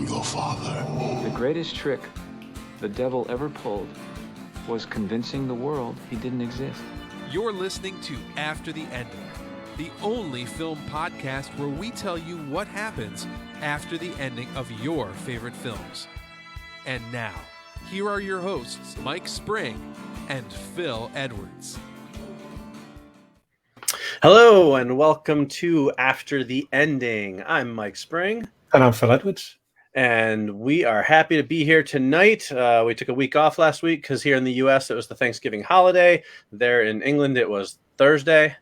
your father. The greatest trick the devil ever pulled was convincing the world he didn't exist. You're listening to After the Ending, the only film podcast where we tell you what happens after the ending of your favorite films. And now, here are your hosts, Mike Spring and Phil Edwards. Hello and welcome to After the Ending. I'm Mike Spring. And I'm Phil Edwards. And we are happy to be here tonight. We took a week off last week because here in the U.S. it was the Thanksgiving holiday. There in England it was Thursday,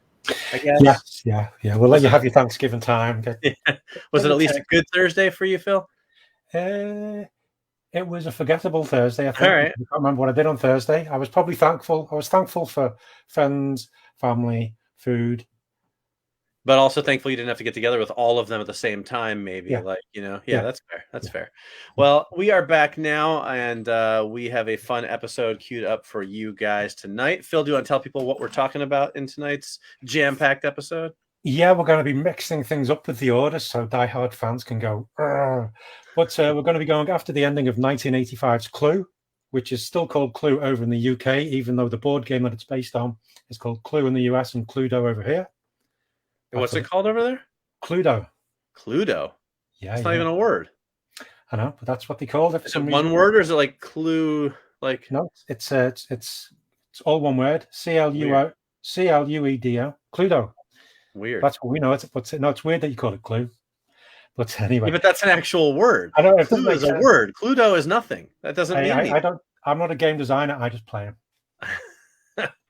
I guess. Yeah. We'll let you have your Thanksgiving time. Was it at least a good Thursday for you, Phil? It was a forgettable Thursday, I think. All right. I can't remember what I did on Thursday. I was probably thankful. I was thankful for friends, family, food. But also thankful you didn't have to get together with all of them at the same time, maybe. Yeah. That's fair. That's fair. Well, we are back now, and we have a fun episode queued up for you guys tonight. Phil, do you want to tell people what we're talking about in tonight's jam-packed episode? Yeah, we're going to be mixing things up with the order so diehard fans can go, Argh. But we're going to be going after the ending of 1985's Clue, which is still called Clue over in the UK, even though the board game that it's based on is called Clue in the US and Cluedo over here. What's it called over there? Cluedo. Cluedo? Yeah. It's not even a word. I know, but that's what they called it. Is it one word or is it like clue? Like no, it's all one word. Cluuedo. Cluedo. Weird. That's what we know. It's weird that you call it Clue. But anyway. Yeah, but that's an actual word. I don't know. Clue is a word. Cluedo is nothing. That doesn't mean anything. I'm not a game designer. I just play them.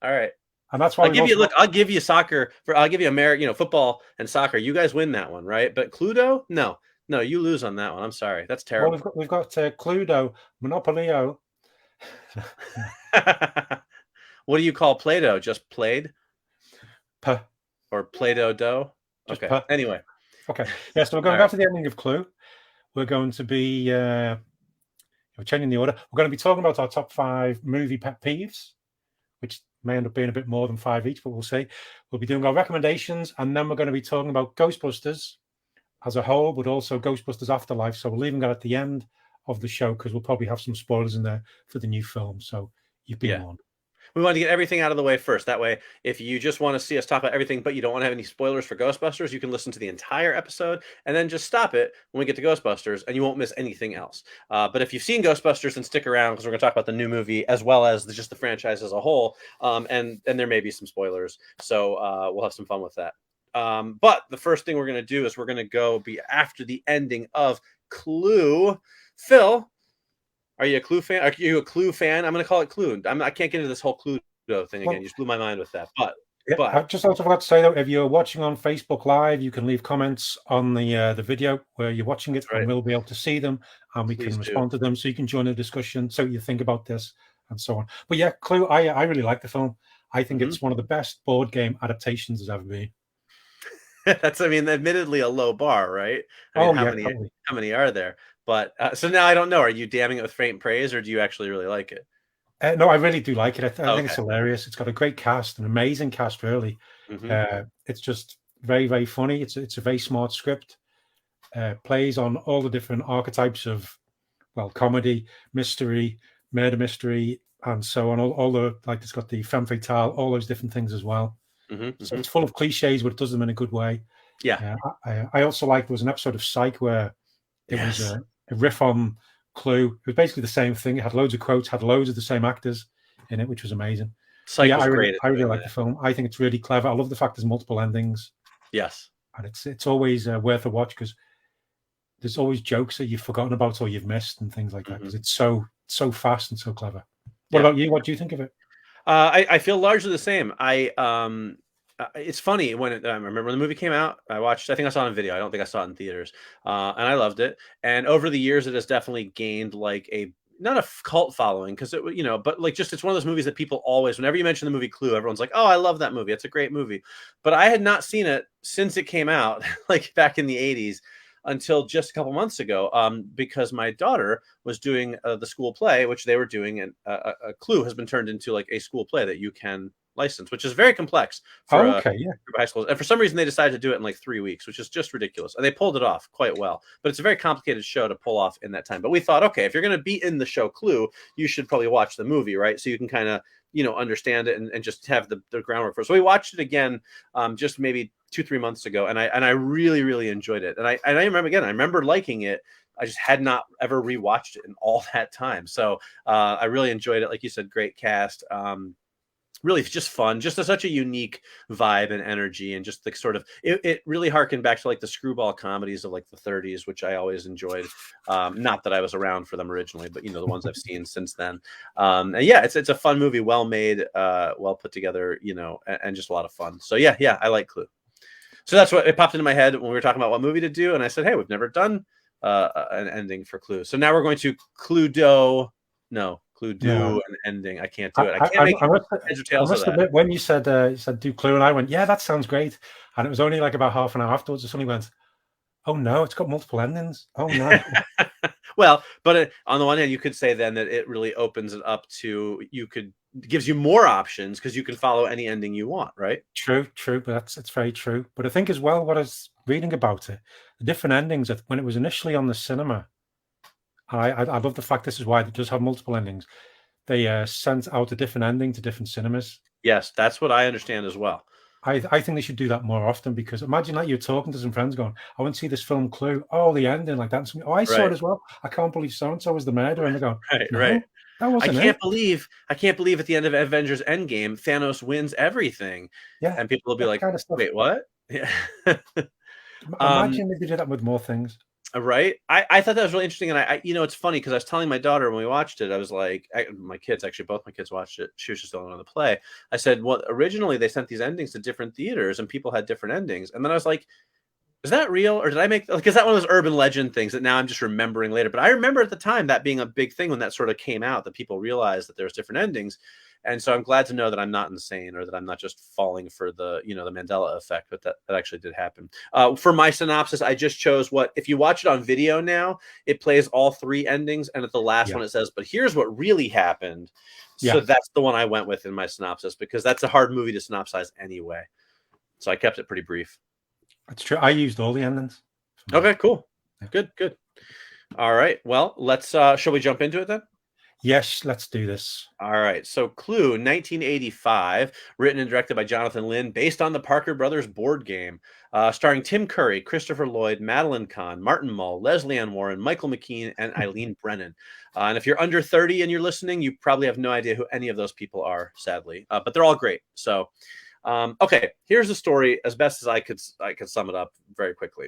All right. And that's why I'll give you soccer I'll give you American, football and soccer. You guys win that one, right? But Cluedo, no, you lose on that one. I'm sorry, that's terrible. Well, we've got Cluedo, Monopolio. What do you call Play-Doh? Just played? Or Play-Doh dough? Okay. Anyway. Okay. Yeah. So we're going after the ending of Clue. We're going to be we're changing the order. We're going to be talking about our top 5 movie pet peeves, which may end up being a bit more than 5 each, but we'll see. We'll be doing our recommendations, and then we're going to be talking about Ghostbusters as a whole, but also Ghostbusters Afterlife. So we're leaving that at the end of the show because we'll probably have some spoilers in there for the new film. So you've been warned. We want to get everything out of the way first. That way, if you just want to see us talk about everything, but you don't want to have any spoilers for Ghostbusters, you can listen to the entire episode and then just stop it when we get to Ghostbusters, and you won't miss anything else. But if you've seen Ghostbusters, then stick around because we're going to talk about the new movie as well as just the franchise as a whole. And there may be some spoilers, so we'll have some fun with that. But the first thing we're going to do is we're going to go be after the ending of Clue. Phil, are you a Clue fan? Are you a Clue fan? I'm going to call it Clue. I can't get into this whole Cluedo thing again. You just blew my mind with that. But I just also forgot to say, though, if you're watching on Facebook Live, you can leave comments on the video where you're watching it, and we'll be able to see them, and we can respond to them, so you can join the discussion, so you think about this, and so on. But yeah, Clue, I really like the film. I think it's one of the best board game adaptations there's ever been. That's, admittedly a low bar, right? How many are there? But so now I don't know. Are you damning it with faint praise, or do you actually really like it? No, I really do like it. I think it's hilarious. It's got a great cast, an amazing cast, really. It's just very, very funny. It's a very smart script. Plays on all the different archetypes of, comedy, mystery, murder mystery, and so on. All the it's got the femme fatale, all those different things as well. So it's full of cliches, but it does them in a good way. Yeah. I also like there was an episode of Psych where it was a riff on Clue. It was basically the same thing. It had loads of quotes, had loads of the same actors in it, which was amazing. Psych was I great. really like the film. I think it's really clever. I love the fact there's multiple endings. Yes. And it's always worth a watch because there's always jokes that you've forgotten about or you've missed and things like that because it's so fast and so clever. What about you? What do you think of it? I feel largely the same. It's funny when I remember when the movie came out, I think I saw it on video. I don't think I saw it in theaters. And I loved it. And over the years, it has definitely gained not a cult following because but it's one of those movies that people always, whenever you mention the movie Clue, everyone's like, oh, I love that movie. It's a great movie. But I had not seen it since it came out, back in the 80s. Until just a couple months ago, because my daughter was doing the school play, which they were doing, and Clue has been turned into a school play that you can license, which is very complex for Oh, okay, yeah. group of high schools. And for some reason, they decided to do it in like 3 weeks, which is just ridiculous. And they pulled it off quite well. But it's a very complicated show to pull off in that time. But we thought, okay, if you're going to be in the show Clue, you should probably watch the movie, right? So you can kind of, understand it and just have the groundwork for it. So we watched it again just maybe 2-3 months ago, and I really, really enjoyed it. And I remember liking it. I just had not ever rewatched it in all that time. So I really enjoyed it. Like you said, great cast. Really just fun, just such a unique vibe and energy, and just the sort of it really harkened back to like the screwball comedies of like the 30s, which I always enjoyed. Not that I was around for them originally, but the ones I've seen since then. And yeah, it's a fun movie, well made, well put together, and just a lot of fun. So yeah, I like Clue. So that's what it popped into my head when we were talking about what movie to do, and I said, hey, we've never done an ending for Clue, so now we're going to Cluedo. No. Clue an ending. I can't do it. I can't make heads or tails of that. Admit, when you said do Clue, and I went, yeah, that sounds great. And it was only like about half an hour afterwards, I suddenly went, oh no, it's got multiple endings. Oh no. Well, but on the one hand, you could say then that it really opens it up to gives you more options because you can follow any ending you want, right? True, but it's very true. But I think as well, what I was reading about it, the different endings when it was initially on the cinema. I love the fact this is why it does have multiple endings. They sent out a different ending to different cinemas. Yes, that's what I understand as well. I think they should do that more often, because imagine that you're talking to some friends going, I want to see this film Clue. Oh, the ending, like that. Oh, I saw it as well. I can't believe so-and-so was the murderer. And they go, right. That wasn't I can't believe at the end of Avengers Endgame, Thanos wins everything. Yeah. And people will be like, kind of wait, what? Yeah. Imagine if you did that with more things. Right. I thought that was really interesting. And I it's funny because I was telling my daughter when we watched it, I was like, my kids, actually, both my kids watched it. She was just the only one on the play. I said, well, originally they sent these endings to different theaters and people had different endings. And then I was like, is that real? Or did I make, because that one of those urban legend things that now I'm just remembering later. But I remember at the time that being a big thing when that sort of came out, that people realized that there's different endings. And so I'm glad to know that I'm not insane, or that I'm not just falling for the, the Mandela effect, but that actually did happen. For my synopsis, I just chose if you watch it on video now, it plays all 3 endings. And at the last one, it says, but here's what really happened. So that's the one I went with in my synopsis, because that's a hard movie to synopsize anyway. So I kept it pretty brief. That's true. I used all the endings. Okay, cool. Good. All right. Well, let's, shall we jump into it then? Yes, let's do this. All right. So Clue, 1985, written and directed by Jonathan Lynn, based on the Parker Brothers board game, starring Tim Curry, Christopher Lloyd, Madeline Kahn, Martin Mull, Leslie Ann Warren, Michael McKean, and Eileen Brennan. And if you're under 30 and you're listening, you probably have no idea who any of those people are, sadly. But they're all great. So okay, here's the story as best as I could sum it up very quickly.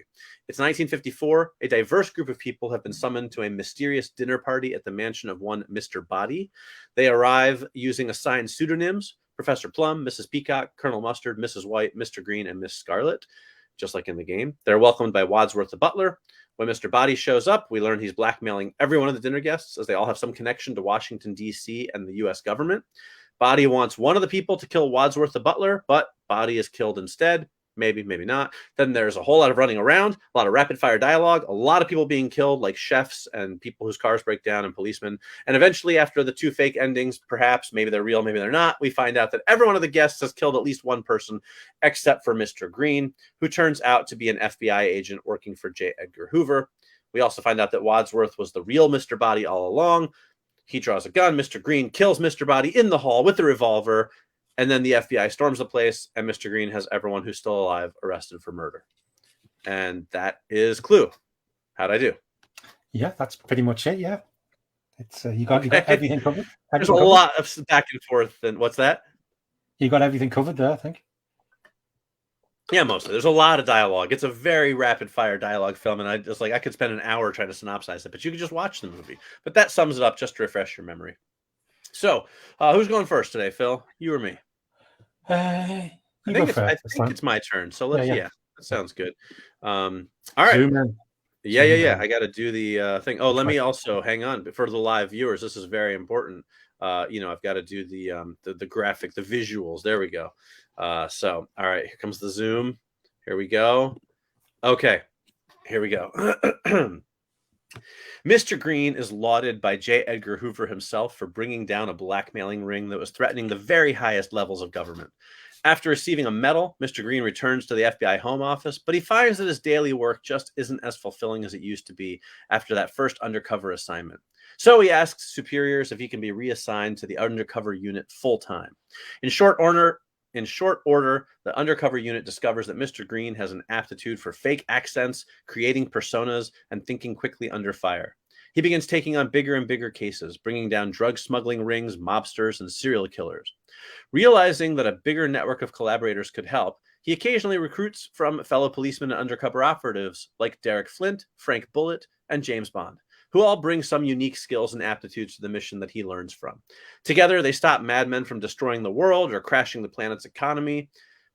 It's 1954. A diverse group of people have been summoned to a mysterious dinner party at the mansion of one Mr. Body. They arrive using assigned pseudonyms: Professor Plum, Mrs. Peacock, Colonel Mustard, Mrs. White, Mr. Green, and Miss Scarlet, just like in the game. They're welcomed by Wadsworth the butler. When Mr. Body shows up, we learn he's blackmailing every one of the dinner guests, as they all have some connection to Washington, D.C. and the U.S. government. Body wants one of the people to kill Wadsworth the butler, but Body is killed instead. Maybe, maybe not. Then there's a whole lot of running around, a lot of rapid fire dialogue, a lot of people being killed, like chefs and people whose cars break down and policemen. And eventually, after the 2 fake endings, perhaps, maybe they're real, maybe they're not, we find out that every one of the guests has killed at least one person, except for Mr. Green, who turns out to be an FBI agent working for J. Edgar Hoover. We also find out that Wadsworth was the real Mr. Body all along. He draws a gun. Mr. Green kills Mr. Body in the hall with a revolver. And then the FBI storms the place, and Mr. Green has everyone who's still alive arrested for murder. And that is Clue. How'd I do? Yeah, that's pretty much it. Yeah. It's you got everything covered. There's a lot of back and forth. And what's that? You got everything covered there, I think. Yeah, mostly. There's a lot of dialogue. It's a very rapid fire dialogue film, and I could spend an hour trying to synopsize it, but you could just watch the movie. But that sums it up just to refresh your memory. So, who's going first today, Phil? You or me? I think it's my turn. So let's that sounds good. All right. Yeah. I got to do the thing. Oh, let me also hang on for the live viewers. This is very important. I've got to do the graphic, the visuals. There we go. So, all right, here comes the zoom. Here we go. Okay, here we go. Mr. Green is lauded by J. Edgar Hoover himself for bringing down a blackmailing ring that was threatening the very highest levels of government. After receiving a medal, Mr. Green returns to the FBI home office, but he finds that his daily work just isn't as fulfilling as it used to be after that first undercover assignment. So he asks superiors if he can be reassigned to the undercover unit full-time. In short order, the undercover unit discovers that Mr. Green has an aptitude for fake accents, creating personas, and thinking quickly under fire. He begins taking on bigger and bigger cases, bringing down drug smuggling rings, mobsters, and serial killers. Realizing that a bigger network of collaborators could help, he occasionally recruits from fellow policemen and undercover operatives like Derek Flint, Frank Bullitt, and James Bond, who all bring some unique skills and aptitudes to the mission that he learns from. Together, they stop madmen from destroying the world or crashing the planet's economy.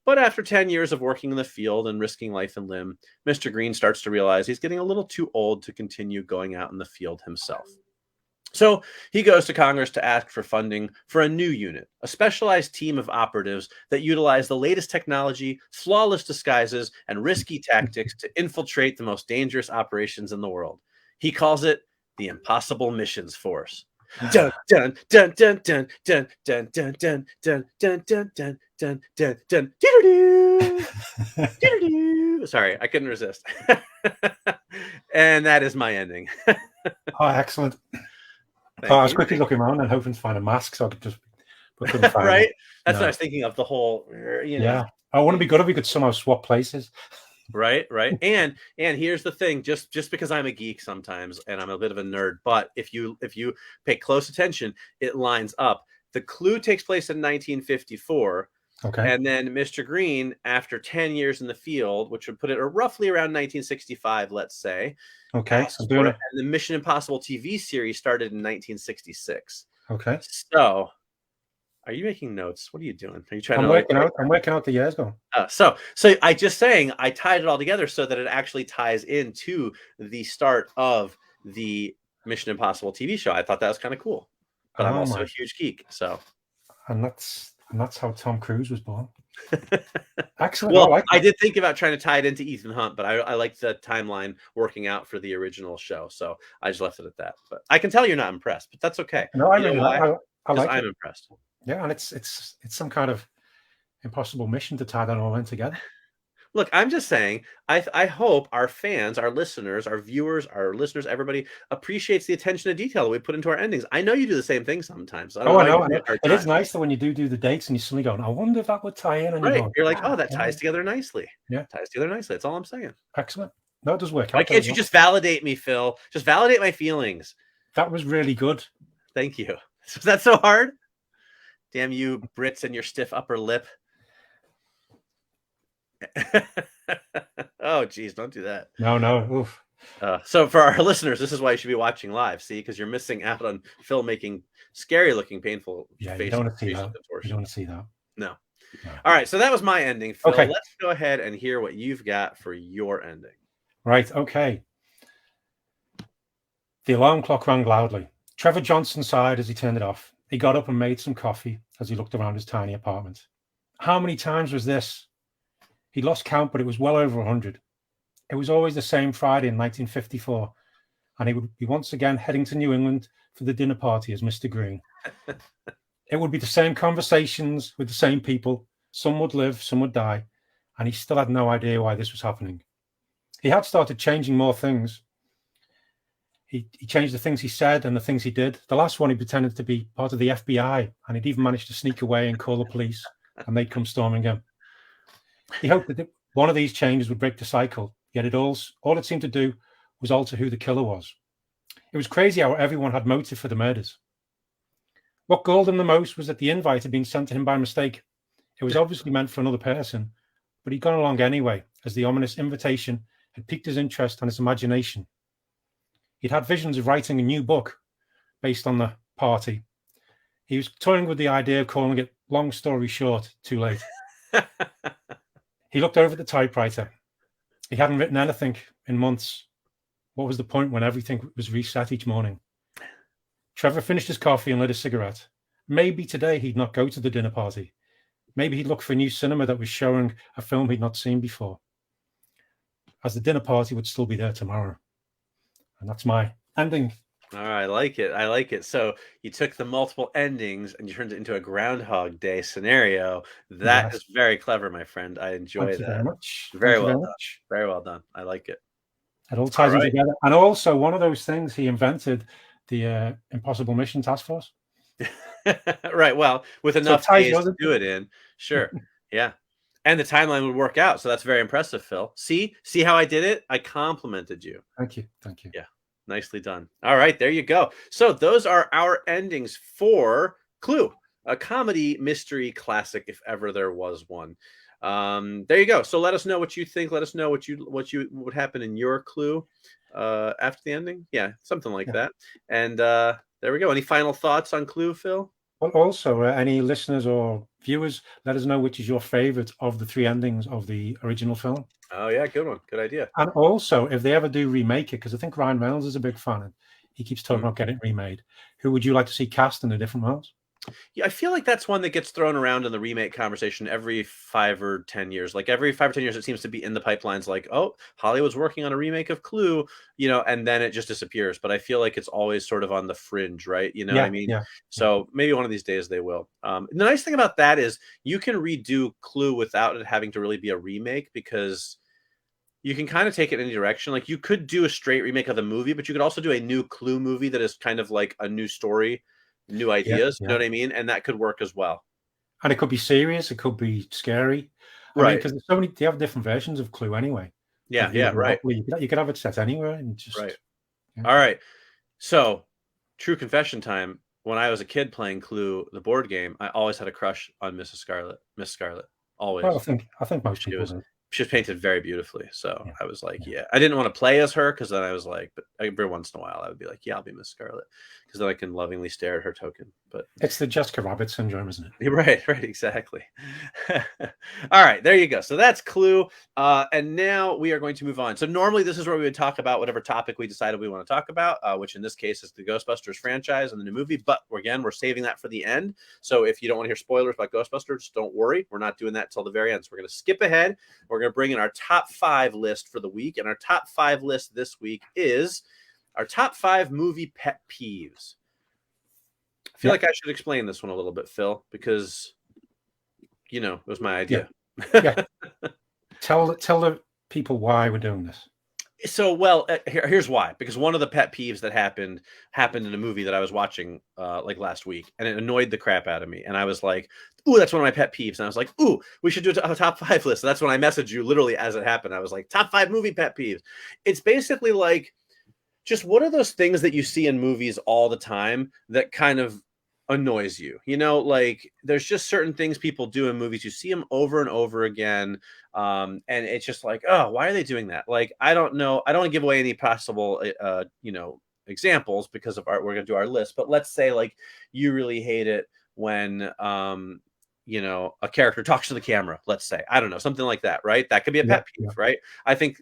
But after 10 years of working in the field and risking life and limb, Mr. Green starts to realize he's getting a little too old to continue going out in the field himself. So he goes to Congress to ask for funding for a new unit, a specialized team of operatives that utilize the latest technology, flawless disguises, and risky tactics to infiltrate the most dangerous operations in the world. He calls it the Impossible Missions Force. Dun dun dun dun dun dun dun dun dun dun dun dun dun dun dun dun. Sorry, I couldn't resist. And that is my ending. Oh, excellent. Thank I was you. quickly looking around and hoping to find a mask so I could just, but couldn't find Right? it. That's No. what I was thinking of, the whole, Yeah. I wouldn't be good if we could somehow swap places. Right. And here's the thing, just because I'm a geek sometimes and I'm a bit of a nerd, but if you pay close attention, it lines up. The clue takes place in 1954. Okay. And then Mr. Green, after 10 years in the field, which would put it roughly around 1965, let's say. Okay. And the Mission Impossible TV series started in 1966. Okay. So, are you making notes? What are you doing? Are you trying I'm working out the years going. So I tied it all together so that it actually ties into the start of the Mission Impossible TV show. I thought that was kind of cool, but I'm also a huge geek. So, and that's how Tom Cruise was born. Excellent. Well, I did think about trying to tie it into Ethan Hunt, but I like the timeline working out for the original show, so I just left it at that. But I can tell you're not impressed, but that's okay. No, I really like. I'm impressed. Yeah, and it's some kind of impossible mission to tie that all in together. Look, I'm just saying, I hope our fans, our listeners, our viewers, our listeners, everybody appreciates the attention to detail that we put into our endings. I know you do the same thing sometimes. I know. It is nice that when you do the dates and you suddenly go, I wonder if that would tie in. And you're like, oh, that ties together nicely. Yeah. Ties together nicely. That's all I'm saying. Excellent. No, it does work. Why can't you just validate me, Phil? Just validate my feelings. That was really good. Thank you. Was that so hard? Damn you, Brits, and your stiff upper lip. Oh, geez, don't do that. No. Oof. So for our listeners, this is why you should be watching live, see, because you're missing out on Phil making scary-looking, painful facial contortions. You don't want to see that. No. All right, so that was my ending, Phil. Okay. Let's go ahead and hear what you've got for your ending. Right, okay. The alarm clock rang loudly. Trevor Johnson sighed as he turned it off. He got up and made some coffee as he looked around his tiny apartment. How many times was this? He lost count, but it was well over 100. It was always the same Friday in 1954, and he would be once again heading to New England for the dinner party as Mr. Green. It would be the same conversations with the same people. Some would live, some would die, and he still had no idea why this was happening. He had started changing more things. He changed the things he said and the things he did. The last one, he pretended to be part of the FBI, and he'd even managed to sneak away and call the police, and they'd come storming him. He hoped that one of these changes would break the cycle, yet all it seemed to do was alter who the killer was. It was crazy how everyone had motive for the murders. What galled him the most was that the invite had been sent to him by mistake. It was obviously meant for another person, but he'd gone along anyway, as the ominous invitation had piqued his interest and his imagination. He'd had visions of writing a new book based on the party. He was toying with the idea of calling it Long Story Short, Too Late. He looked over at the typewriter. He hadn't written anything in months. What was the point when everything was reset each morning? Trevor finished his coffee and lit a cigarette. Maybe today he'd not go to the dinner party. Maybe he'd look for a new cinema that was showing a film he'd not seen before, as the dinner party would still be there tomorrow. And that's my ending. All right, I like it. I like it. So you took the multiple endings and you turned it into a Groundhog Day scenario. That Yes. is very clever, my friend. I enjoy Thank you that. very much. Very Thank you well very done. much. Very well done. I like it. It all All ties in right. together. And also, one of those things he invented, the Impossible Mission Task Force. Right. Well, with So it enough ties days yours to do it in, sure. Yeah. And the timeline would work out. So that's very impressive, Phil. See how I did it? I complimented you. Thank you. Thank you. Yeah. Nicely done. All right, there you go. So those are our endings for Clue, a comedy mystery classic, if ever there was one. There you go. So let us know what you think. Let us know what would happen in your Clue after the ending. Yeah, something like that. And there we go. Any final thoughts on Clue, Phil? Well, also, any listeners or viewers, let us know which is your favorite of the 3 endings of the original film. Oh yeah, good one. Good idea. And also, if they ever do remake it, because I think Ryan Reynolds is a big fan, and he keeps talking about getting it remade. Who would you like to see cast in the different roles? Yeah, I feel like that's one that gets thrown around in the remake conversation every 5 or 10 years. Like every 5 or 10 years, it seems to be in the pipelines. Like, oh, Hollywood's working on a remake of Clue, and then it just disappears. But I feel like it's always sort of on the fringe, right? You know what I mean? Yeah. So maybe one of these days they will. The nice thing about that is you can redo Clue without it having to really be a remake, because you can kind of take it in any direction. Like you could do a straight remake of the movie, but you could also do a new Clue movie that is kind of like a new story, new ideas. You know what I mean? And that could work as well. And it could be serious. It could be scary. Right. Because there's so many. They have different versions of Clue anyway. Yeah. Right. You could have it set anywhere and just. Right. Yeah. All right. So, true confession time. When I was a kid playing Clue, the board game, I always had a crush on Miss Scarlet. Always. Well, I think most people do. She was painted very beautifully. So I was like, yeah. I didn't want to play as her, because then I was like, but every once in a while I would be like, yeah, I'll be Miss Scarlet, because then I can lovingly stare at her token. But it's the Jessica Rabbit syndrome, isn't it? Right, exactly. All right, there you go. So that's Clue. And now we are going to move on. So normally this is where we would talk about whatever topic we decided we want to talk about, which in this case is the Ghostbusters franchise and the new movie. But again, we're saving that for the end. So if you don't want to hear spoilers about Ghostbusters, don't worry. We're not doing that till the very end. So we're going to skip ahead. We're going to bring in our top 5 list for the week. And our top 5 list this week is our top 5 movie pet peeves. I feel like I should explain this one a little bit, Phil, because, it was my idea. Yeah. Tell the people why we're doing this. So, well, here's why. Because one of the pet peeves that happened in a movie that I was watching like last week, and it annoyed the crap out of me. And I was like, ooh, that's one of my pet peeves. And I was like, ooh, we should do a top 5 list. So that's when I messaged you literally as it happened. I was like, top 5 movie pet peeves. It's basically like, just what are those things that you see in movies all the time that kind of annoys you? Like there's just certain things people do in movies. You see them over and over again. And it's just like, oh, why are they doing that? Like, I don't know. I don't want to give away any possible, examples because of we're going to do our list. But let's say like you really hate it when, a character talks to the camera, let's say, I don't know, something like that, right? That could be a pet peeve, right? I think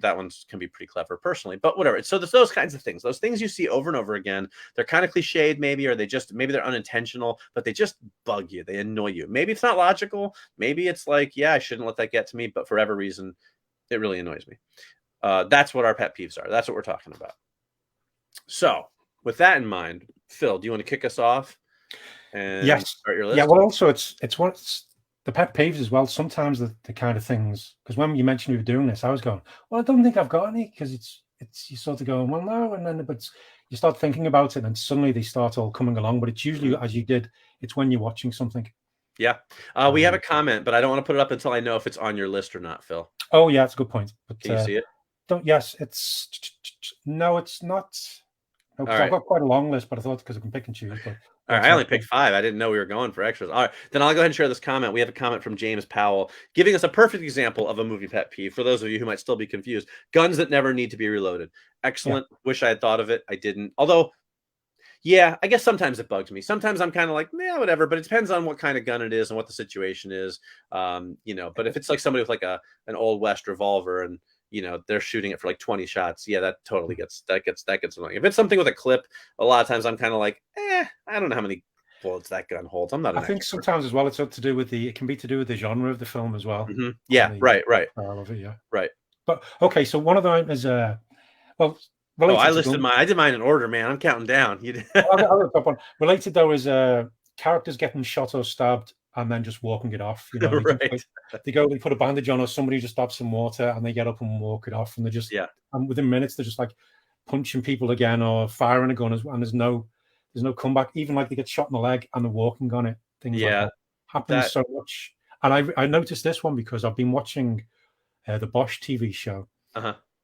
that one can be pretty clever personally, but whatever. So there's those kinds of things, those things you see over and over again. They're kind of cliched maybe, or maybe they're unintentional, but they just bug you. They annoy you. Maybe it's not logical. Maybe it's like, yeah, I shouldn't let that get to me, but for whatever reason, it really annoys me. That's what our pet peeves are. That's what we're talking about. So with that in mind, Phil, do you want to kick us off? And start your list? Yeah, well, also it's the pet peeves as well. Sometimes the kind of things, because when you mentioned we were doing this, I was going, well, I don't think I've got any, because it's you sort of going, well, no, and then but you start thinking about it, and suddenly they start all coming along. But it's usually, as you did, it's when you're watching something. Yeah, we have a comment, but I don't want to put it up until I know if it's on your list or not, Phil. Oh yeah, it's a good point. But can you see it? No, it's not. No, I've got quite a long list, but I thought because I can pick and choose. But all right, I only picked 5. I didn't know we were going for extras. All right, then I'll go ahead and share this comment. We have a comment from James Powell giving us a perfect example of a movie pet peeve. For those of you who might still be confused, guns that never need to be reloaded. Excellent. Yeah. Wish I had thought of it. I didn't. Although, yeah, I guess sometimes it bugs me. Sometimes I'm kind of like, yeah, whatever. But it depends on what kind of gun it is and what the situation is. But if it's like somebody with like an Old West revolver and they're shooting it for like 20 shots. Yeah, that totally gets annoying. If it's something with a clip, a lot of times I'm kind of like, I don't know how many bullets that gun holds. I'm not. I think sometimes as well, it can be to do with the genre of the film as well. Mm-hmm. Yeah, right. Of it, yeah. Right. But okay, so one of them is well, Related I to listed gun- mine. I did mine in order, man. I'm counting down. You did. I'll get the top one. Related though is characters getting shot or stabbed and then just walking it off. You know, they Right. just, like, they put a bandage on, or somebody just stabs some water and they get up and walk it off, and they're just and within minutes they're just like punching people again or firing a gun, and there's no comeback. Even like they get shot in the leg and they're walking on it. Things like that happens so much. And I noticed this one because I've been watching the Bosch TV show.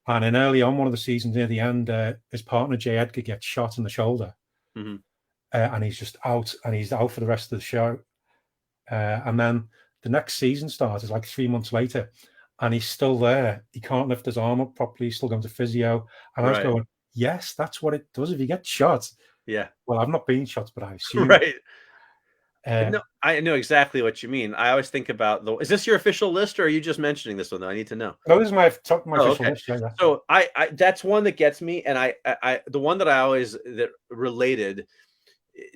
And then early on, one of the seasons near the end, his partner J. Edgar gets shot in the shoulder, and he's just out, and he's out for the rest of the show. And then the next season starts, it's like 3 months later, and he's still there. He can't lift his arm up properly. He's still going to physio. And I was going, yes, that's what it does if you get shot. Yeah. Well, I've not been shot, but I assume. Right. No, I know exactly what you mean. I always think about is this your official list, or are you just mentioning this one though? I need to know. No, this is my official list. Yeah. So I that's one that gets me, and I the one that I always that related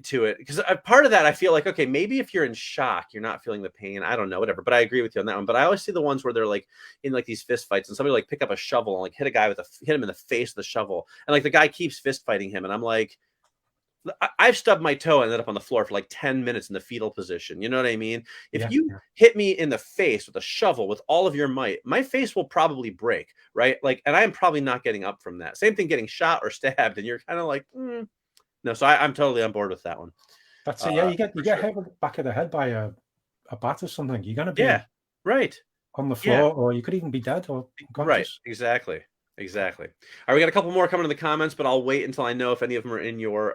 to it, because part of that I feel like, okay, maybe if you're in shock, you're not feeling the pain. I don't know, whatever. But I agree with you on that one. But I always see the ones where they're like in like these fist fights, and somebody like pick up a shovel and like hit a guy hit him in the face with the shovel, and like the guy keeps fist fighting him, and I'm like, I've stubbed my toe and ended up on the floor for like 10 minutes in the fetal position. You know what I mean? If you hit me in the face with a shovel with all of your might, my face will probably break, right? Like, and I'm probably not getting up from that. Same thing getting shot or stabbed, and you're kind of like, no. So I'm totally on board with that one. That's it. Yeah, you get hit with the back of the head by a bat or something. You're gonna be on the floor, or you could even be dead or unconscious. Exactly. All right, we got a couple more coming in the comments, but I'll wait until I know if any of them are in your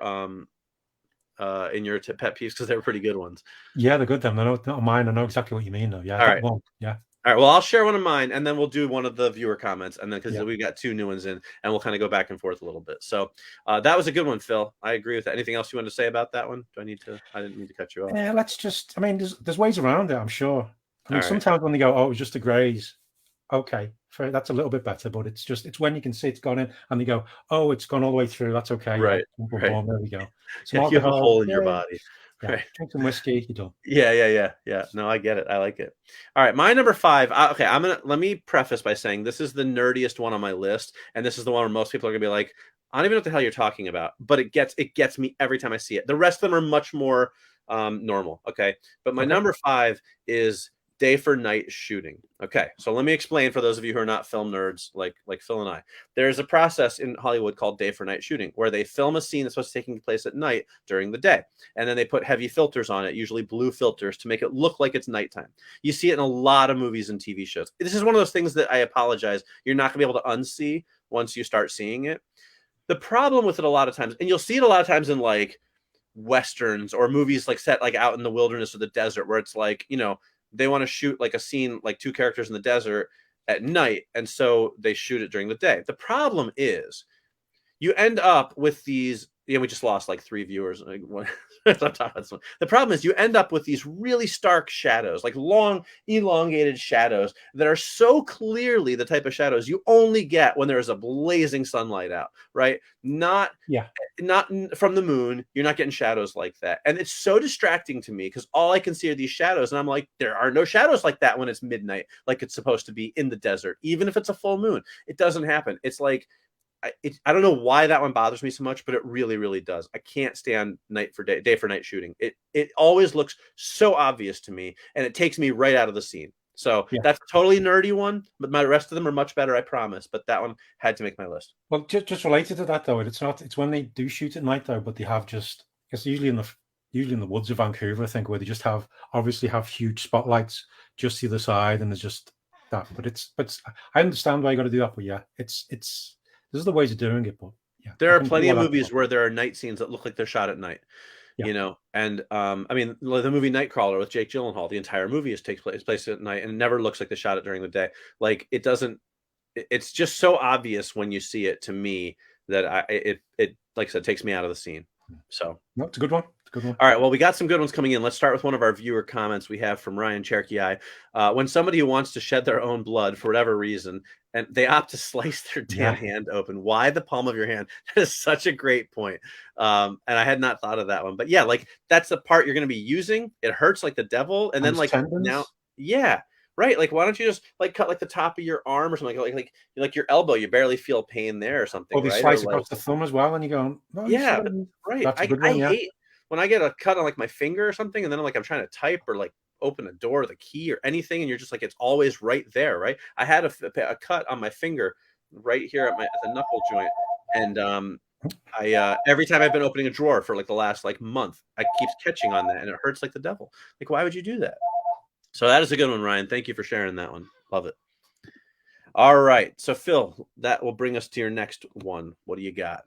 pet peeves, because they're pretty good ones. Yeah, they're good. They're not mine. I know exactly what you mean, though. Yeah. All right. One. Yeah. All right. Well, I'll share one of mine, and then we'll do one of the viewer comments, and then because we got 2 new ones in, and we'll kind of go back and forth a little bit. So that was a good one, Phil. I agree with that. Anything else you want to say about that one? I didn't mean to cut you off. Yeah. Let's just. I mean, there's ways around it. I'm sure. I mean, sometimes when they go, oh, it was just a graze. Okay, that's a little bit better, but it's when you can see it's gone in, and they go, oh, it's gone all the way through. That's okay. Right. There we go. You have a hole in your body. Yeah. Right. Drink some whiskey, you're done. Yeah. No, I get it. I like it. All right, my number 5. Okay, let me preface by saying this is the nerdiest one on my list, and this is the one where most people are gonna be like, I don't even know what the hell you're talking about, but it gets me every time I see it. The rest of them are much more normal. Okay, but my number 5 is day for night shooting. Okay, so let me explain for those of you who are not film nerds like Phil and I. There's a process in Hollywood called day for night shooting, where they film a scene that's supposed to be taking place at night during the day, and then they put heavy filters on it, usually blue filters, to make it look like it's nighttime. You see it in a lot of movies and TV shows. This is one of those things that I apologize, you're not gonna be able to unsee once you start seeing it. The problem with it a lot of times, and you'll see it a lot of times in like westerns or movies like set like out in the wilderness or the desert, where it's like, they want to shoot like a scene, like 2 characters in the desert at night, and so they shoot it during the day. The problem is you end up with these, we just lost like 3 viewers. The problem is you end up with these really stark shadows, like long, elongated shadows that are so clearly the type of shadows you only get when there is a blazing sunlight out, right? Not from the moon. You're not getting shadows like that. And it's so distracting to me because all I can see are these shadows. And I'm like, there are no shadows like that when it's midnight, like it's supposed to be in the desert. Even if it's a full moon, it doesn't happen. It's like, I don't know why that one bothers me so much, but it really, really does. I can't stand day for night shooting. It always looks so obvious to me, and it takes me right out of the scene. So that's a totally nerdy one, but my rest of them are much better, I promise. But that one had to make my list. Well, just related to that though, it's when they do shoot at night though, but they have it's usually in the woods of Vancouver, I think, where they just obviously have huge spotlights just to the side, and there's just that. But I understand why you got to do that, but this is the ways of doing it, but there are plenty of movies where there are night scenes that look like they're shot at night, and I mean, the movie Nightcrawler with Jake Gyllenhaal, the entire movie takes place at night, and it never looks like they shot it during the day. Like it doesn't. It's just so obvious when you see it to me that it like I said, takes me out of the scene. So no, it's a good one. Good one. All right. Well, we got some good ones coming in. Let's start with one of our viewer comments we have from Ryan Cherokee Eye. When somebody who wants to shed their own blood for whatever reason, and they opt to slice their damn hand open, why the palm of your hand? That is such a great point. And I had not thought of that one. But yeah, like that's the part you're going to be using. It hurts like the devil. And then like tendons? Now, Right, like, why don't you just, like, cut, like, the top of your arm or something, like your elbow, you barely feel pain there or something, Or they right? Or, slice like across the thumb as well, and you're going, "No, you yeah, but shouldn't." right, That's a good I one, yeah. hate when I get a cut on, like, my finger or something, and then, like, I'm trying to type or, like, open a door with a key or anything, and you're just like, it's always right there, right? I had a cut on my finger right here at the knuckle joint, and, every time I've been opening a drawer for, like, the last, like, month, I keeps catching on that, and it hurts like the devil. Like, why would you do that? So that is a good one, Ryan. Thank you for sharing that one. Love it. All right. So Phil, that will bring us to your next one. What do you got?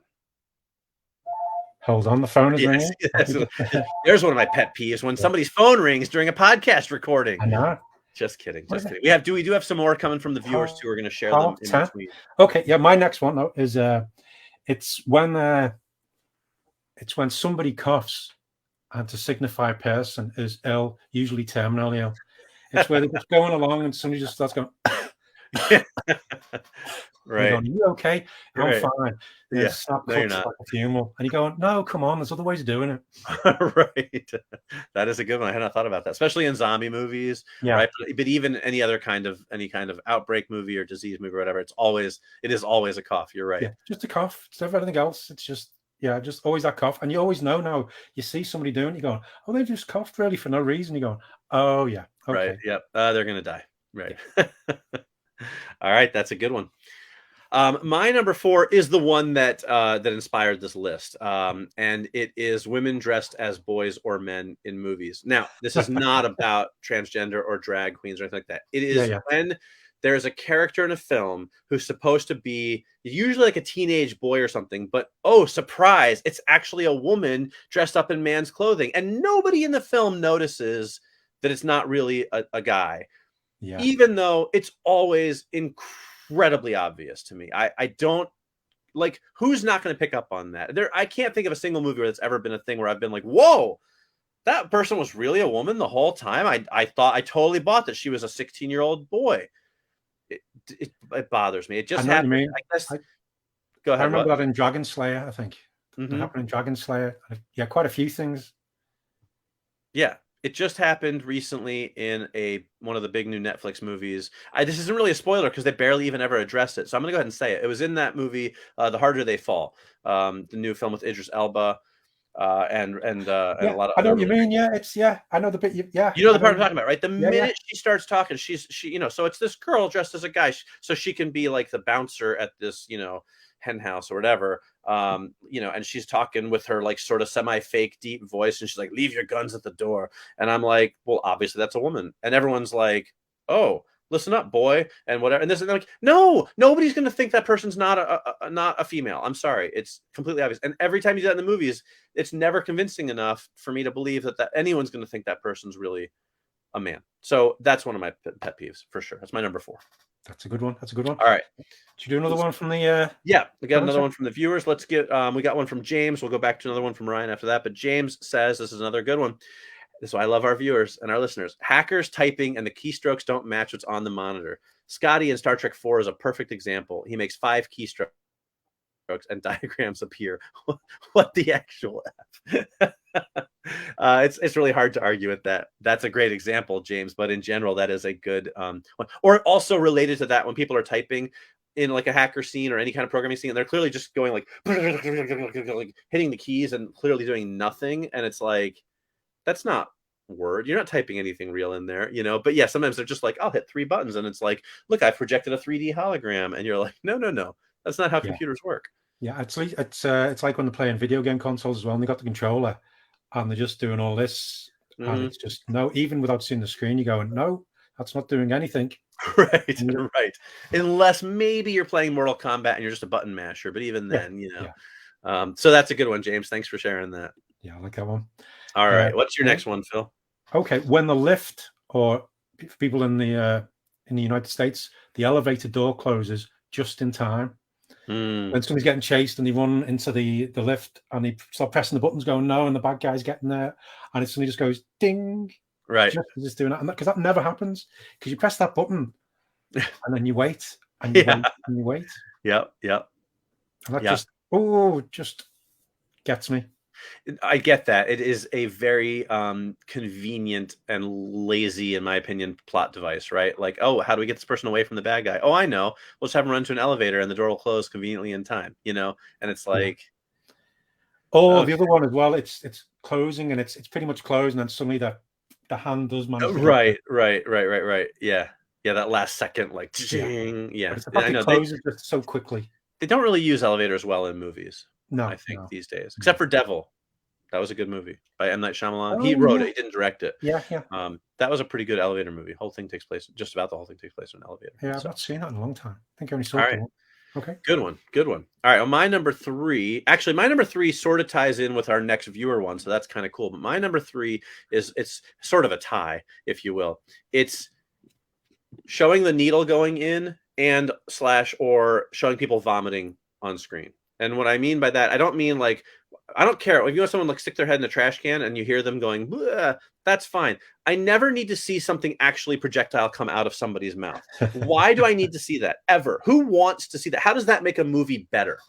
Hold on, the phone is Yes, ringing. yes. There's one of my pet peeves when somebody's phone rings during a podcast recording. I know. Just kidding. What Just is it? kidding. We do have some more coming from the viewers too. We're going to share them in 10? between. Okay, yeah. My next one though is it's when somebody coughs, and to signify a person is ill, usually terminally ill. It's where they're just going along and somebody just starts going. Right. Going, are you okay? I'm Right. fine. And Yeah. snap No, you're cuts not. like a funeral. And you're going, no, come on, there's other ways of doing it. Right. That is a good one. I had not thought about that, especially in zombie movies, Yeah. right? But even any kind of outbreak movie or disease movie or whatever, it is always a cough. You're right. Yeah, just a cough. Instead of anything else, it's just always that cough. And you always know now. You see somebody doing it, you're going, oh, they just coughed really for no reason. You're going, oh yeah, okay. Right. Yep. They're gonna die. Right. All right, that's a good one. My number 4 is the one that inspired this list, and it is women dressed as boys or men in movies. Now, this is not about transgender or drag queens or anything like that. It is when there's a character in a film who's supposed to be usually like a teenage boy or something, but oh, surprise, it's actually a woman dressed up in man's clothing, and nobody in the film notices that it's not really a guy. Yeah. Even though it's always incredibly obvious to me. I don't like, who's not going to pick up on that? I can't think of a single movie where that's ever been a thing where I've been like, whoa, that person was really a woman the whole time. I thought I totally bought that she was a 16-year-old boy. It bothers me. It just happened. I guess. Go ahead. I remember that in Dragon Slayer, I think. Mm-hmm. It happened in Dragon Slayer. Yeah, quite a few things. Yeah. It just happened recently in one of the big new Netflix movies. This isn't really a spoiler because they barely even ever addressed it. So I'm going to go ahead and say it. It was in that movie, The Harder They Fall, the new film with Idris Elba, and a lot of. I know what you mean. Yeah, I know the bit. Yeah, you know the part I'm talking about, right? The minute she starts talking, she so it's this girl dressed as a guy, so she can be like the bouncer at this hen house or whatever. And she's talking with her like sort of semi-fake deep voice, and she's like, leave your guns at the door. And I'm like, well, obviously that's a woman. And everyone's like, oh, listen up, boy, and whatever. And this is like, no, nobody's gonna think that person's not a female. I'm sorry, it's completely obvious. And every time you do that in the movies, it's never convincing enough for me to believe that anyone's gonna think that person's really a man. So that's one of my pet peeves for sure. That's my number 4. That's a good one. All right. Did you do another one from the? Yeah, we got another one from the viewers. Let's get. We got one from James. We'll go back to another one from Ryan after that. But James says this is another good one. This is why I love our viewers and our listeners. Hackers typing and the keystrokes don't match what's on the monitor. Scotty in Star Trek 4 is a perfect example. He makes 5 keystrokes and diagrams appear. What the actual F? It's really hard to argue with that. That's a great example, James. But in general, that is a good one. Or also related to that, when people are typing in like a hacker scene or any kind of programming scene, and they're clearly just going like hitting the keys and clearly doing nothing. And it's like, that's not Word. You're not typing anything real in there, But yeah, sometimes they're just like, I'll hit 3 buttons, and it's like, look, I've projected a 3D hologram, and you're like, no, that's not how computers work. Yeah, it's like when they're playing video game consoles as well, and they got the controller, and they're just doing all this, and it's just no. Even without seeing the screen, you're going, no, that's not doing anything. Right. Unless maybe you're playing Mortal Kombat and you're just a button masher, but even then, So that's a good one, James. Thanks for sharing that. Yeah, I like that one. All right, what's your next one, Phil? Okay, when the lift, or people in the United States, the elevator door closes just in time. When somebody's getting chased and they run into the lift and they start pressing the buttons, going no, and the bad guy's getting there, and it suddenly just goes ding. Right. Just as it's doing that, because that never happens, because you press that button and then you wait and you wait and you wait. Yep. And that just gets me. I get that. It is a very convenient and lazy, in my opinion, plot device, right? Like, oh, how do we get this person away from the bad guy? Oh, I know. We'll just have him run to an elevator and the door will close conveniently in time, you know? And it's like, Or okay. the other one as well, it's closing and it's pretty much closed, and then suddenly the hand does manage to get there. Right. Yeah. Yeah, that last second, like, Yeah. ching. Yeah. But it's the And fact I it know closes just so quickly. they don't really use elevators well in movies, I No, think, no. these days, No. except for Devil. That was a good movie by M. Night Shyamalan. He Oh, wrote it, yeah. he didn't direct it. Yeah. That was a pretty good elevator movie. Whole thing takes place, just about the whole thing takes place in an elevator. Yeah, I've So, not seen that in a long time. I think I only saw all it the right. one. Okay. Good one. All right. Well, my number three sort of ties in with our next viewer one, so that's kind of cool. But my number three it's sort of a tie, if you will. It's showing the needle going in and / or showing people vomiting on screen. And what I mean by that, I don't mean like, I don't care if you want someone like stick their head in a trash can and you hear them going, "Bleh," that's fine. I never need to see something actually projectile come out of somebody's mouth. Why do I need to see that ever? Who wants to see that? How does that make a movie better?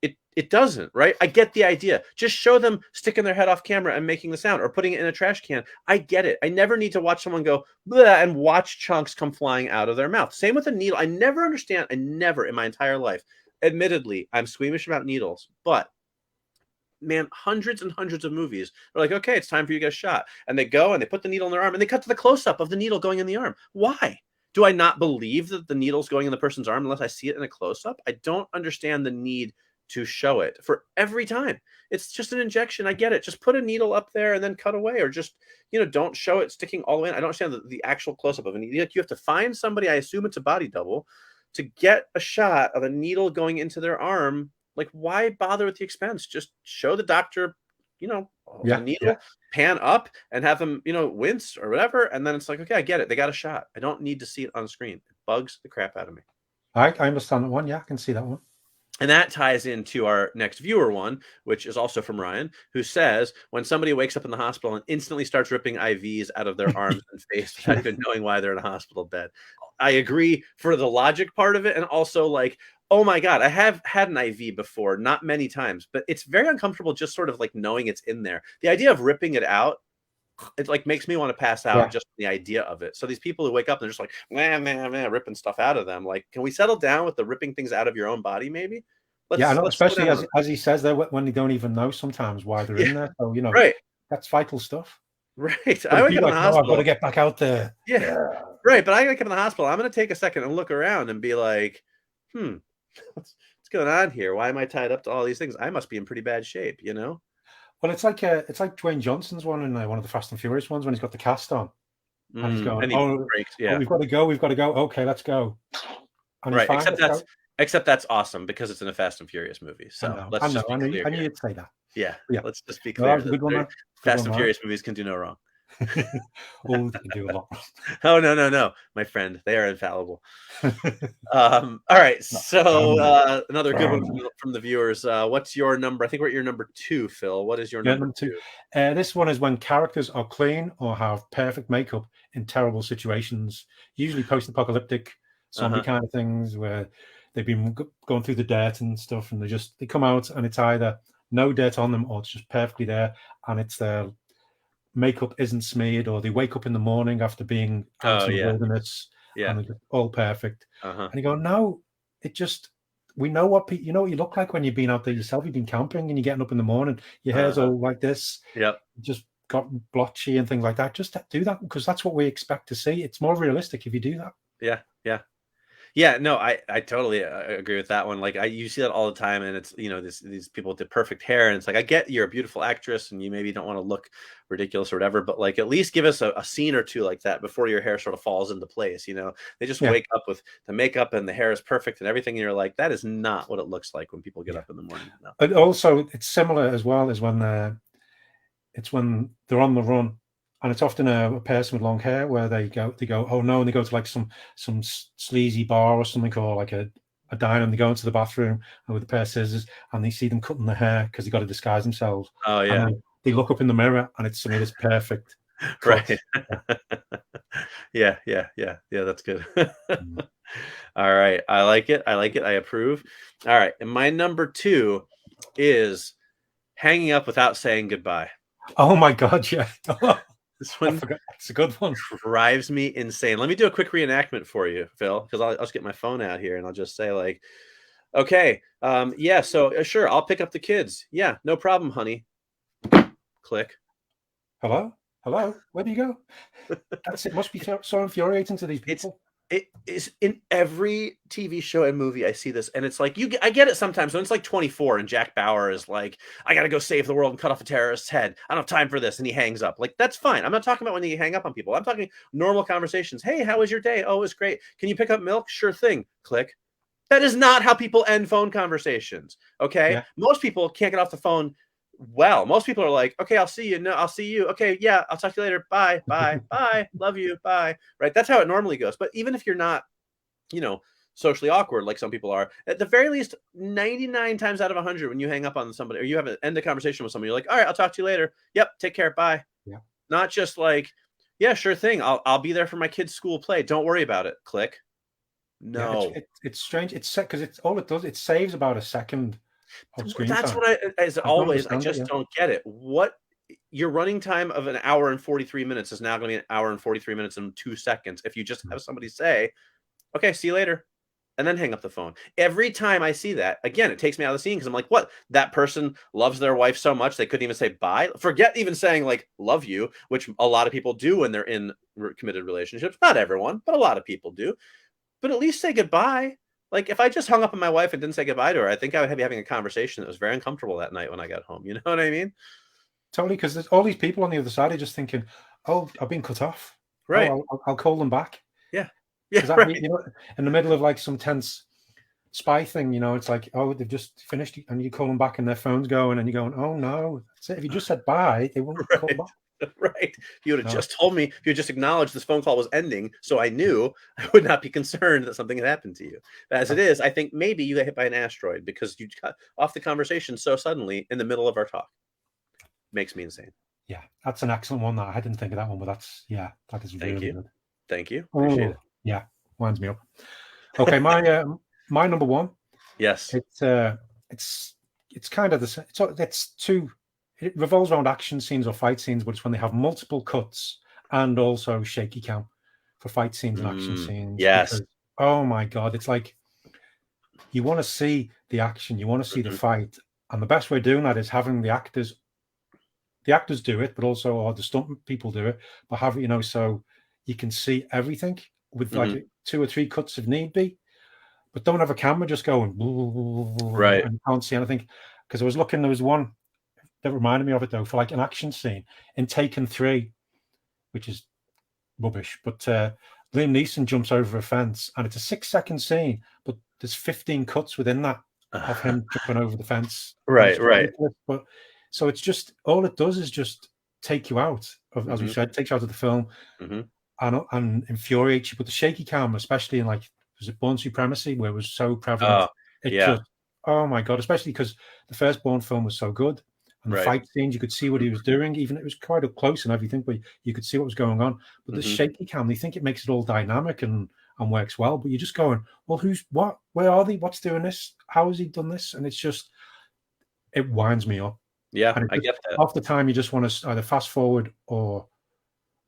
It doesn't, right? I get the idea. Just show them sticking their head off camera and making the sound or putting it in a trash can. I get it. I never need to watch someone go "Bleh," and watch chunks come flying out of their mouth. Same with a needle. I never understand. I never in my entire life. Admittedly, I'm squeamish about needles, but man, hundreds and hundreds of movies are like, okay, it's time for you to get a shot. And they go and they put the needle in their arm and they cut to the close-up of the needle going in the arm. Why? Do I not believe that the needle's going in the person's arm unless I see it in a close-up? I don't understand the need to show it for every time. It's just an injection. I get it. Just put a needle up there and then cut away, or just, don't show it sticking all the way in. I don't understand the actual close-up of a needle. Like, you have to find somebody, I assume it's a body double, to get a shot of a needle going into their arm. Like, why bother with the expense? Just show the doctor, the needle, pan up and have them, wince or whatever. And then it's like, okay, I get it. They got a shot. I don't need to see it on screen. It bugs the crap out of me. I understand that one. Yeah, I can see that one. And that ties into our next viewer one, which is also from Ryan, who says, when somebody wakes up in the hospital and instantly starts ripping IVs out of their arms and face without even knowing why they're in a hospital bed. I agree for the logic part of it. And also, like, oh my God, I have had an IV before, not many times, but it's very uncomfortable just sort of like knowing it's in there. The idea of ripping it out, it like makes me want to pass out just the idea of it. So these people who wake up and they're just like, man, ripping stuff out of them. Like, can we settle down with the ripping things out of your own body? Maybe. I know, especially as he says there, when they don't even know sometimes why they're in there. So right, that's vital stuff. Right. But I wake up in the hospital. I've got to get back out there. Yeah. Right. But I wake up in the hospital. I'm going to take a second and look around and be like, what's going on here? Why am I tied up to all these things? I must be in pretty bad shape, Well, it's like Dwayne Johnson's one in one of the Fast and Furious ones when he's got the cast on. And he's going, we've got to go. Okay, let's go. And right. Except that's awesome because it's in a Fast and Furious movie. So let's just be clear. I knew you'd say that. Yeah. Let's just be clear. Fast and Furious movies can do no wrong. They can do a lot. Oh, no, my friend. They are infallible. All right. So another good one from the viewers. What's your number? I think we're at your number 2, Phil. What is your number 2? This one is when characters are clean or have perfect makeup in terrible situations, usually post-apocalyptic zombie kind of things where they've been going through the dirt and stuff, and they come out and it's either no dirt on them or it's just perfectly there, and it's their makeup isn't smeared, or they wake up in the morning after being out in the wilderness and they're just all perfect. And you go, no, we know what you look like when you've been out there yourself. You've been camping and you're getting up in the morning, your hair's all like this, just got blotchy and things like that. Just do that because that's what we expect to see. It's more realistic if you do that. Yeah, no, I totally agree with that one. Like, you see that all the time, and it's these people with the perfect hair, and it's like, I get you're a beautiful actress, and you maybe don't want to look ridiculous or whatever, but like at least give us a scene or two like that before your hair sort of falls into place. They just wake up with the makeup and the hair is perfect and everything, and you're like, that is not what it looks like when people get up in the morning. No. But also, it's similar as well as when they're on the run. And it's often a person with long hair where they go, oh no, and they go to like some sleazy bar or something, or like a diner, and they go into the bathroom with a pair of scissors and they see them cutting their hair because they got to disguise themselves. Oh yeah. And they look up in the mirror and it's something that's perfect. Right. Yeah. That's good. All right. I like it. I approve. All right. And my number 2 is hanging up without saying goodbye. Oh my God, yeah. This I one forgot. That's a good one. drives me insane. Let me do a quick reenactment for you, Phil, because I'll just get my phone out here and I'll just say like, okay, yeah, so sure, I'll pick up the kids. Yeah, no problem, honey. Click. Hello? Hello? Where do you go? It must be so infuriating to these people. It is in every TV show and movie I see this, and it's like I get it sometimes when it's like 24 and Jack Bauer is like, I gotta go save the world and cut off a terrorist's head. I don't have time for this, and he hangs up. Like, that's fine. I'm not talking about when you hang up on people. I'm talking normal conversations. Hey, how was your day? Oh, it was great. Can you pick up milk? Sure thing. Click. That is not how people end phone conversations. Okay. Yeah. Most people can't get off the phone. Well, most people are like, okay, I'll see you. No, I'll see you. Okay, yeah, I'll talk to you later. Bye, bye, bye. Love you. Bye. Right. That's how it normally goes. But even if you're not, socially awkward like some people are, at the very least, 99 times out of 100, when you hang up on somebody or you have to end a conversation with somebody, you're like, all right, I'll talk to you later. Yep. Take care. Bye. Yeah. Not just like, yeah, sure thing. I'll be there for my kid's school play. Don't worry about it. Click. No. Yeah, it's strange. It's set because it's all it does. It saves about a second of screen That's time. what as always, I understand it, just yeah. don't get it. What your running time of an hour and 43 minutes is now going to be an hour and 43 minutes and 2 seconds if you just have somebody say, okay, see you later, and then hang up the phone. Every time I see that, again, it takes me out of the scene because I'm like, what? That person loves their wife so much they couldn't even say bye. Forget even saying like love you, which a lot of people do when they're in committed relationships. Not everyone, but a lot of people do. But at least say goodbye. Like, if I just hung up on my wife and didn't say goodbye to her, I think I would be having a conversation that was very uncomfortable that night when I got home. You know what I mean? Totally, because there's all these people on the other side are just thinking, "Oh, I've been cut off. Right. Oh, I'll call them back." Yeah. Yeah. That, Right. in the middle of like some tense spy thing, it's like, oh, they've just finished, and you call them back, and their phone's going, and you're going, oh no, that's it. If you just said bye, they wouldn't call Right. back. Right. If you would have No. just told me, if you had just acknowledged this phone call was ending, so I knew, I would not be concerned that something had happened to you. As it is, I think maybe you got hit by an asteroid because you cut off the conversation so suddenly in the middle of our talk. Makes me insane. Yeah, that's an excellent one. That I didn't think of that one, but that is really good. Thank you. Appreciate it. Yeah, winds me up. Okay, my number one. Yes. It's kind of the same. It revolves around action scenes or fight scenes, but it's when they have multiple cuts and also shaky cam for fight scenes and action scenes. Yes. Because, oh my God, it's like you want to see the action, you want to see the fight, and the best way of doing that is having the actors do it, but also or the stunt people do it, but have so you can see everything with like 2 or 3 cuts if need be, but don't have a camera just going right, and you can't see anything. Because I was looking, there was one that reminded me of it though, for like an action scene in Taken 3, which is rubbish, but Liam Neeson jumps over a fence and it's a 6-second scene, but there's 15 cuts within that of him jumping over the fence. Right. But so it's just, all it does is just take you out of, as we said, takes you out of the film and infuriates you. But the shaky cam, especially in like, was it Born Supremacy, where it was so prevalent? Just, oh my God, especially because the first Bourne film was so good. And the fight scenes, you could see what he was doing, even it was quite up close and everything, but you could see what was going on. But the shaky cam, they think it makes it all dynamic and works well, but you're just going, well, where are they? What's doing this? How has he done this? And it's just, it winds me up. Yeah, I get that. Half the time you just want to either fast forward or,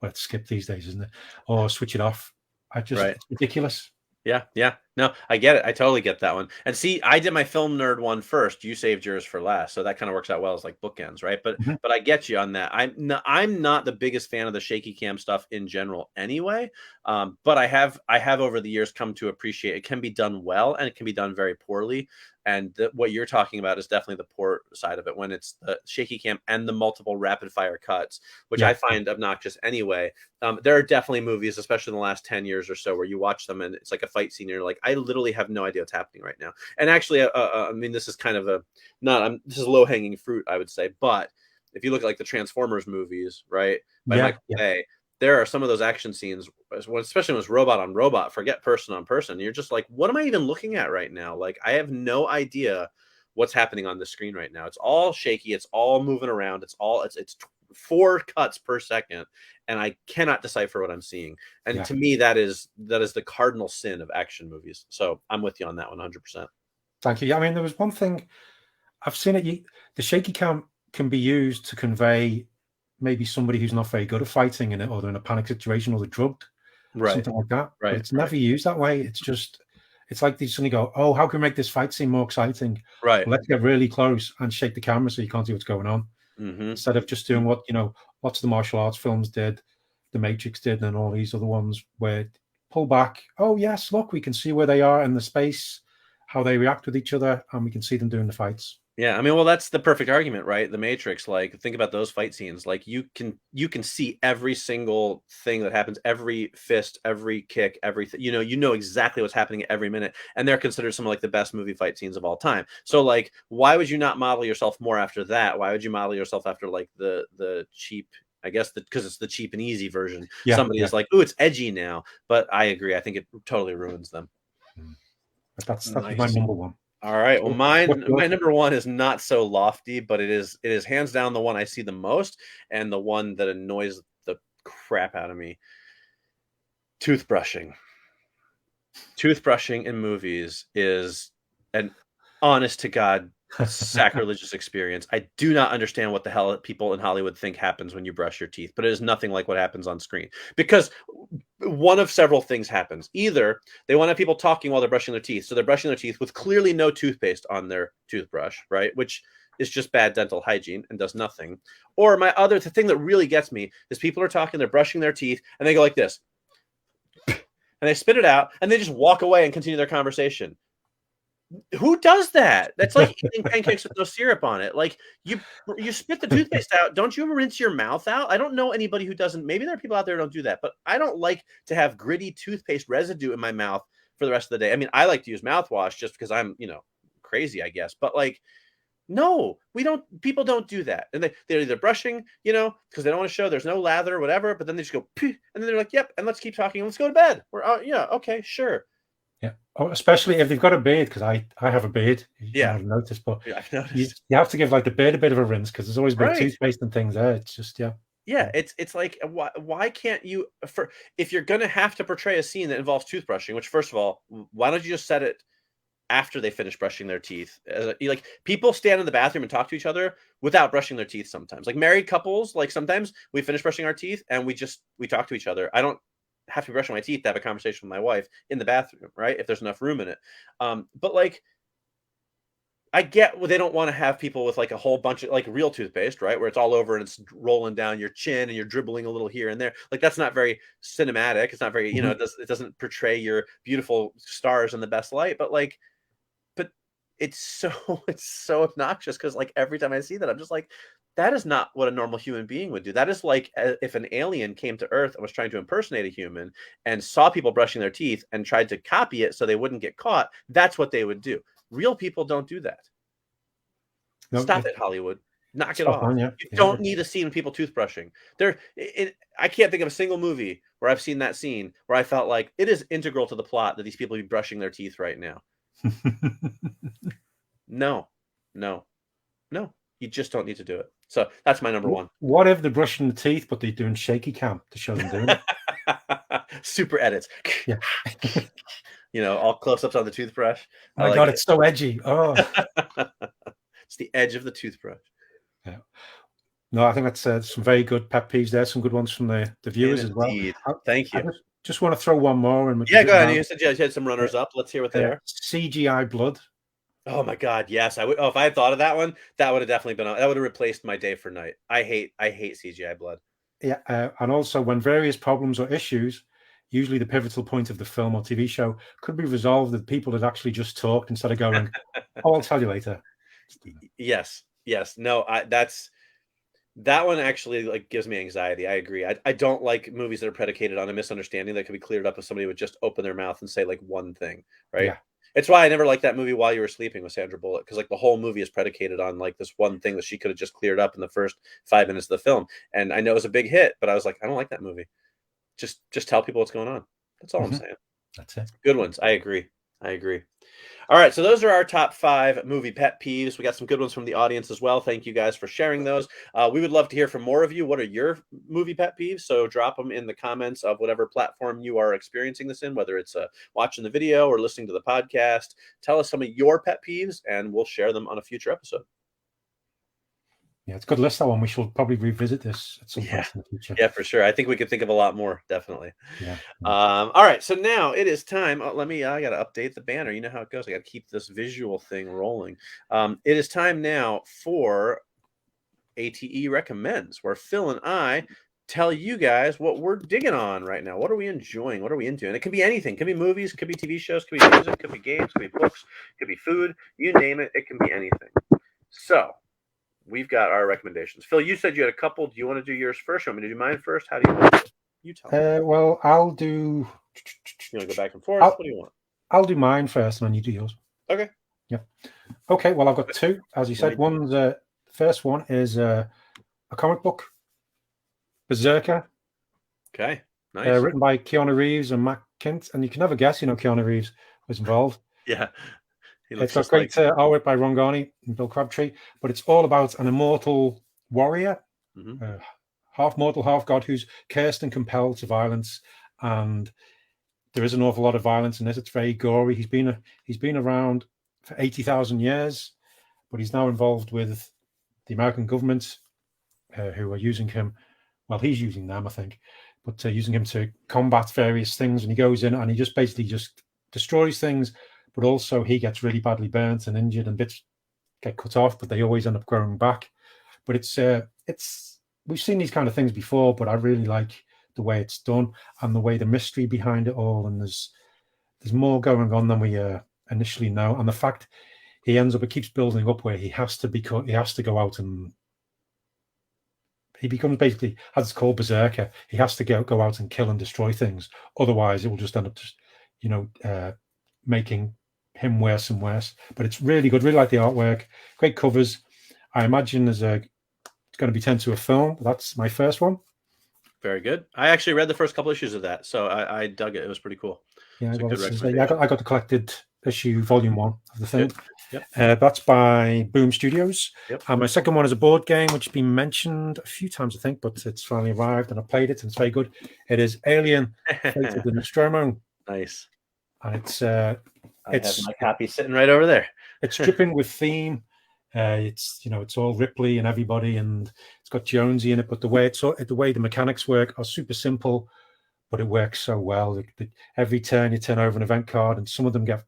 well, it's skip these days, isn't it? Or switch it off. It's ridiculous. Yeah. No, I get it. I totally get that one. And see, I did my film nerd one first. You saved yours for last, so that kind of works out well as like bookends, right? But I get you on that. I'm not the biggest fan of the shaky cam stuff in general, anyway. But I have over the years come to appreciate it can be done well and it can be done very poorly. And what you're talking about is definitely the poor side of it when it's the shaky cam and the multiple rapid fire cuts, which I find obnoxious anyway. There are definitely movies, especially in the last 10 years or so, where you watch them and it's like a fight scene. And you're like, I literally have no idea what's happening right now. And actually, I mean, this is kind of this is low hanging fruit, I would say. But if you look at like the Transformers movies, right, by Michael Bay, there are some of those action scenes, especially when it's robot on robot, forget person on person. You're just like, what am I even looking at right now? Like, I have no idea what's happening on the screen right now. It's all shaky. It's all moving around. It's 4 cuts per second. And I cannot decipher what I'm seeing. And to me, that is the cardinal sin of action movies. So I'm with you on that 100%. Thank you. I mean, there was one thing I've seen it. The shaky cam can be used to convey maybe somebody who's not very good at fighting in it, or they're in a panic situation, or they're drugged, something like that. But it's never used that way. It's just, it's like they suddenly go, oh, how can we make this fight scene more exciting? Right. Well, let's get really close and shake the camera so you can't see what's going on. Instead of just doing what, lots of the martial arts films did, The Matrix did, and all these other ones where pull back. Oh, yes, look, we can see where they are in the space, how they react with each other, and we can see them doing the fights. Yeah, I mean, well, that's the perfect argument, right? The Matrix, like, think about those fight scenes. Like, you can see every single thing that happens, every fist, every kick, everything. You know exactly what's happening every minute, and they're considered some of like the best movie fight scenes of all time. So, like, why would you not model yourself more after that? Why would you model yourself after like the cheap? I guess because it's the cheap and easy version. Yeah, Somebody is like, "Ooh, it's edgy now," but I agree. I think it totally ruins them. But that's Nice. my number one. All right. Well, my number one is not so lofty, but it is hands down the one I see the most and the one that annoys the crap out of me. Toothbrushing. Toothbrushing in movies is an honest to God sacrilegious experience. I do not understand what the hell people in Hollywood think happens when you brush your teeth, but it is nothing like what happens on screen, because one of several things happens. Either they want to have people talking while they're brushing their teeth, so they're brushing their teeth with clearly no toothpaste on their toothbrush, right? Which is just bad dental hygiene and does nothing. Or the thing that really gets me is people are talking, they're brushing their teeth, and they go like this, and they spit it out, and they just walk away and continue their conversation. Who does that? That's like eating pancakes with no syrup on it. Like, you spit the toothpaste out. Don't you rinse your mouth out? I don't know anybody who doesn't. Maybe there are people out there who don't do that, but I don't like to have gritty toothpaste residue in my mouth for the rest of the day. I mean, I like to use mouthwash just because I'm, crazy, I guess. But like, no, people don't do that. And they're either brushing, because they don't want to show there's no lather or whatever, but then they just go, and then they're like, yep, and let's keep talking. Let's go to bed. Yeah, okay, sure. Yeah, especially if they've got a beard, because I have a beard. Yeah, I've noticed, but yeah, I've noticed. You have to give like the beard a bit of a rinse, because there's always been toothpaste and things there. It's just yeah. It's like, why can't you, if you're gonna have to portray a scene that involves toothbrushing, which first of all, why don't you just set it after they finish brushing their teeth? Like, people stand in the bathroom and talk to each other without brushing their teeth sometimes. Like, married couples, like, sometimes we finish brushing our teeth and we talk to each other. I don't have to be brushing my teeth to have a conversation with my wife in the bathroom, right? If there's enough room in it. But like, I get they don't want to have people with like a whole bunch of like real toothpaste, right? Where it's all over and it's rolling down your chin and you're dribbling a little here and there. Like, that's not very cinematic. It's not very, it doesn't portray your beautiful stars in the best light. But like, it's so obnoxious, because like every time I see that, I'm just like, that is not what a normal human being would do. That is like if an alien came to Earth and was trying to impersonate a human and saw people brushing their teeth and tried to copy it so they wouldn't get caught. That's what they would do. Real people don't do that. No, stop it, Hollywood. Knock it off. You don't need a scene of people toothbrushing. I can't think of a single movie where I've seen that scene where I felt like it is integral to the plot that these people be brushing their teeth right now. No. You just don't need to do it. So that's my number one. What if they're brushing the teeth, but they're doing shaky cam to show them doing it? Super edits. Yeah. All close-ups on the toothbrush. Oh my God, it's so edgy. Oh. It's the edge of the toothbrush. Yeah. No, I think that's some very good pet peeves there. Some good ones from the viewers as well. Thank you. I just want to throw one more. And go ahead. You said you had some runners up. Let's hear what they are. CGI blood. Oh my God, yes. I would. Oh, if I had thought of that one, that would have definitely been. That would have replaced my day for night. I hate CGI blood. Yeah, and also when various problems or issues, usually the pivotal point of the film or TV show, could be resolved with people that actually just talked instead of going, "Oh, I'll tell you later." Yes. No, that one actually like gives me anxiety. I agree. I don't like movies that are predicated on a misunderstanding that could be cleared up if somebody would just open their mouth and say like one thing, right? Yeah. It's why I never liked that movie While You Were Sleeping with Sandra Bullock, because like the whole movie is predicated on like this one thing that she could have just cleared up in the first 5 minutes of the film. And I know it was a big hit, but I was like, I don't like that movie. Just tell people what's going on. That's all I'm saying. That's it. Good ones. I agree. All right, so those are our top 5 movie pet peeves. We got some good ones from the audience as well. Thank you guys for sharing those. We would love to hear from more of you. What are your movie pet peeves? So drop them in the comments of whatever platform you are experiencing this in, whether it's watching the video or listening to the podcast. Tell us some of your pet peeves, and we'll share them on a future episode. Yeah, it's a good list, that one. We should probably revisit this at some point in the future. Yeah, for sure. I think we could think of a lot more, definitely. Yeah. All right, so now it is time. I got to update the banner. You know how it goes. I got to keep this visual thing rolling. It is time now for ATE Recommends, where Phil and I tell you guys what we're digging on right now. What are we enjoying? What are we into? And it could be anything. It could be movies, it could be TV shows, it could be music, it could be games, it could be books, it could be food. You name it, it can be anything. So we've got our recommendations. Phil, you said you had a couple. Do you want to do yours first? You want me to do mine first? How do you want to do it? You tell me. Well, I'll do. You want to go back and forth? What do you want? I'll do mine first, and then you do yours. Okay. Yeah. Okay. Well, I've got two, as you said. One's the first one is a comic book, Berserker. Okay. Nice. Written by Keanu Reeves and Matt Kint, and you can never guess, Keanu Reeves was involved. Yeah. It's got great artwork by Ron Garney and Bill Crabtree, but it's all about an immortal warrior, half mortal, half god, who's cursed and compelled to violence. And there is an awful lot of violence in this. It's very gory. He's been around for 80,000 years, but he's now involved with the American government, who are using him. Well, he's using them, I think, but using him to combat various things. And he goes in and he just basically just destroys things. But also he gets really badly burnt and injured, and bits get cut off, but they always end up growing back. But it's we've seen these kind of things before, but I really like the way it's done and the way the mystery behind it all. And there's more going on than we initially know. And the fact it keeps building up where he has to go out, and he becomes basically, as it's called, Berserker. He has to go out and kill and destroy things. Otherwise, it will just end up making him worse and worse. But it's really good. Really like the artwork. Great covers. I imagine it's going to be turned to a film. That's my first one. Very good. I actually read the first couple issues of that, so I dug it. It was pretty cool. Yeah, I got the collected issue, volume 1 of the thing. Yep. That's by Boom Studios. Yep. And my second one is a board game, which has been mentioned a few times, I think, but it's finally arrived and I played it and it's very good. It is Alien: Fate of the Nostromo. Nice. And it's have my copy sitting right over there. It's dripping with theme. It's all Ripley and everybody, and it's got Jonesy in it. But the way the mechanics work are super simple, but it works so well. Every turn you turn over an event card, and some of them get,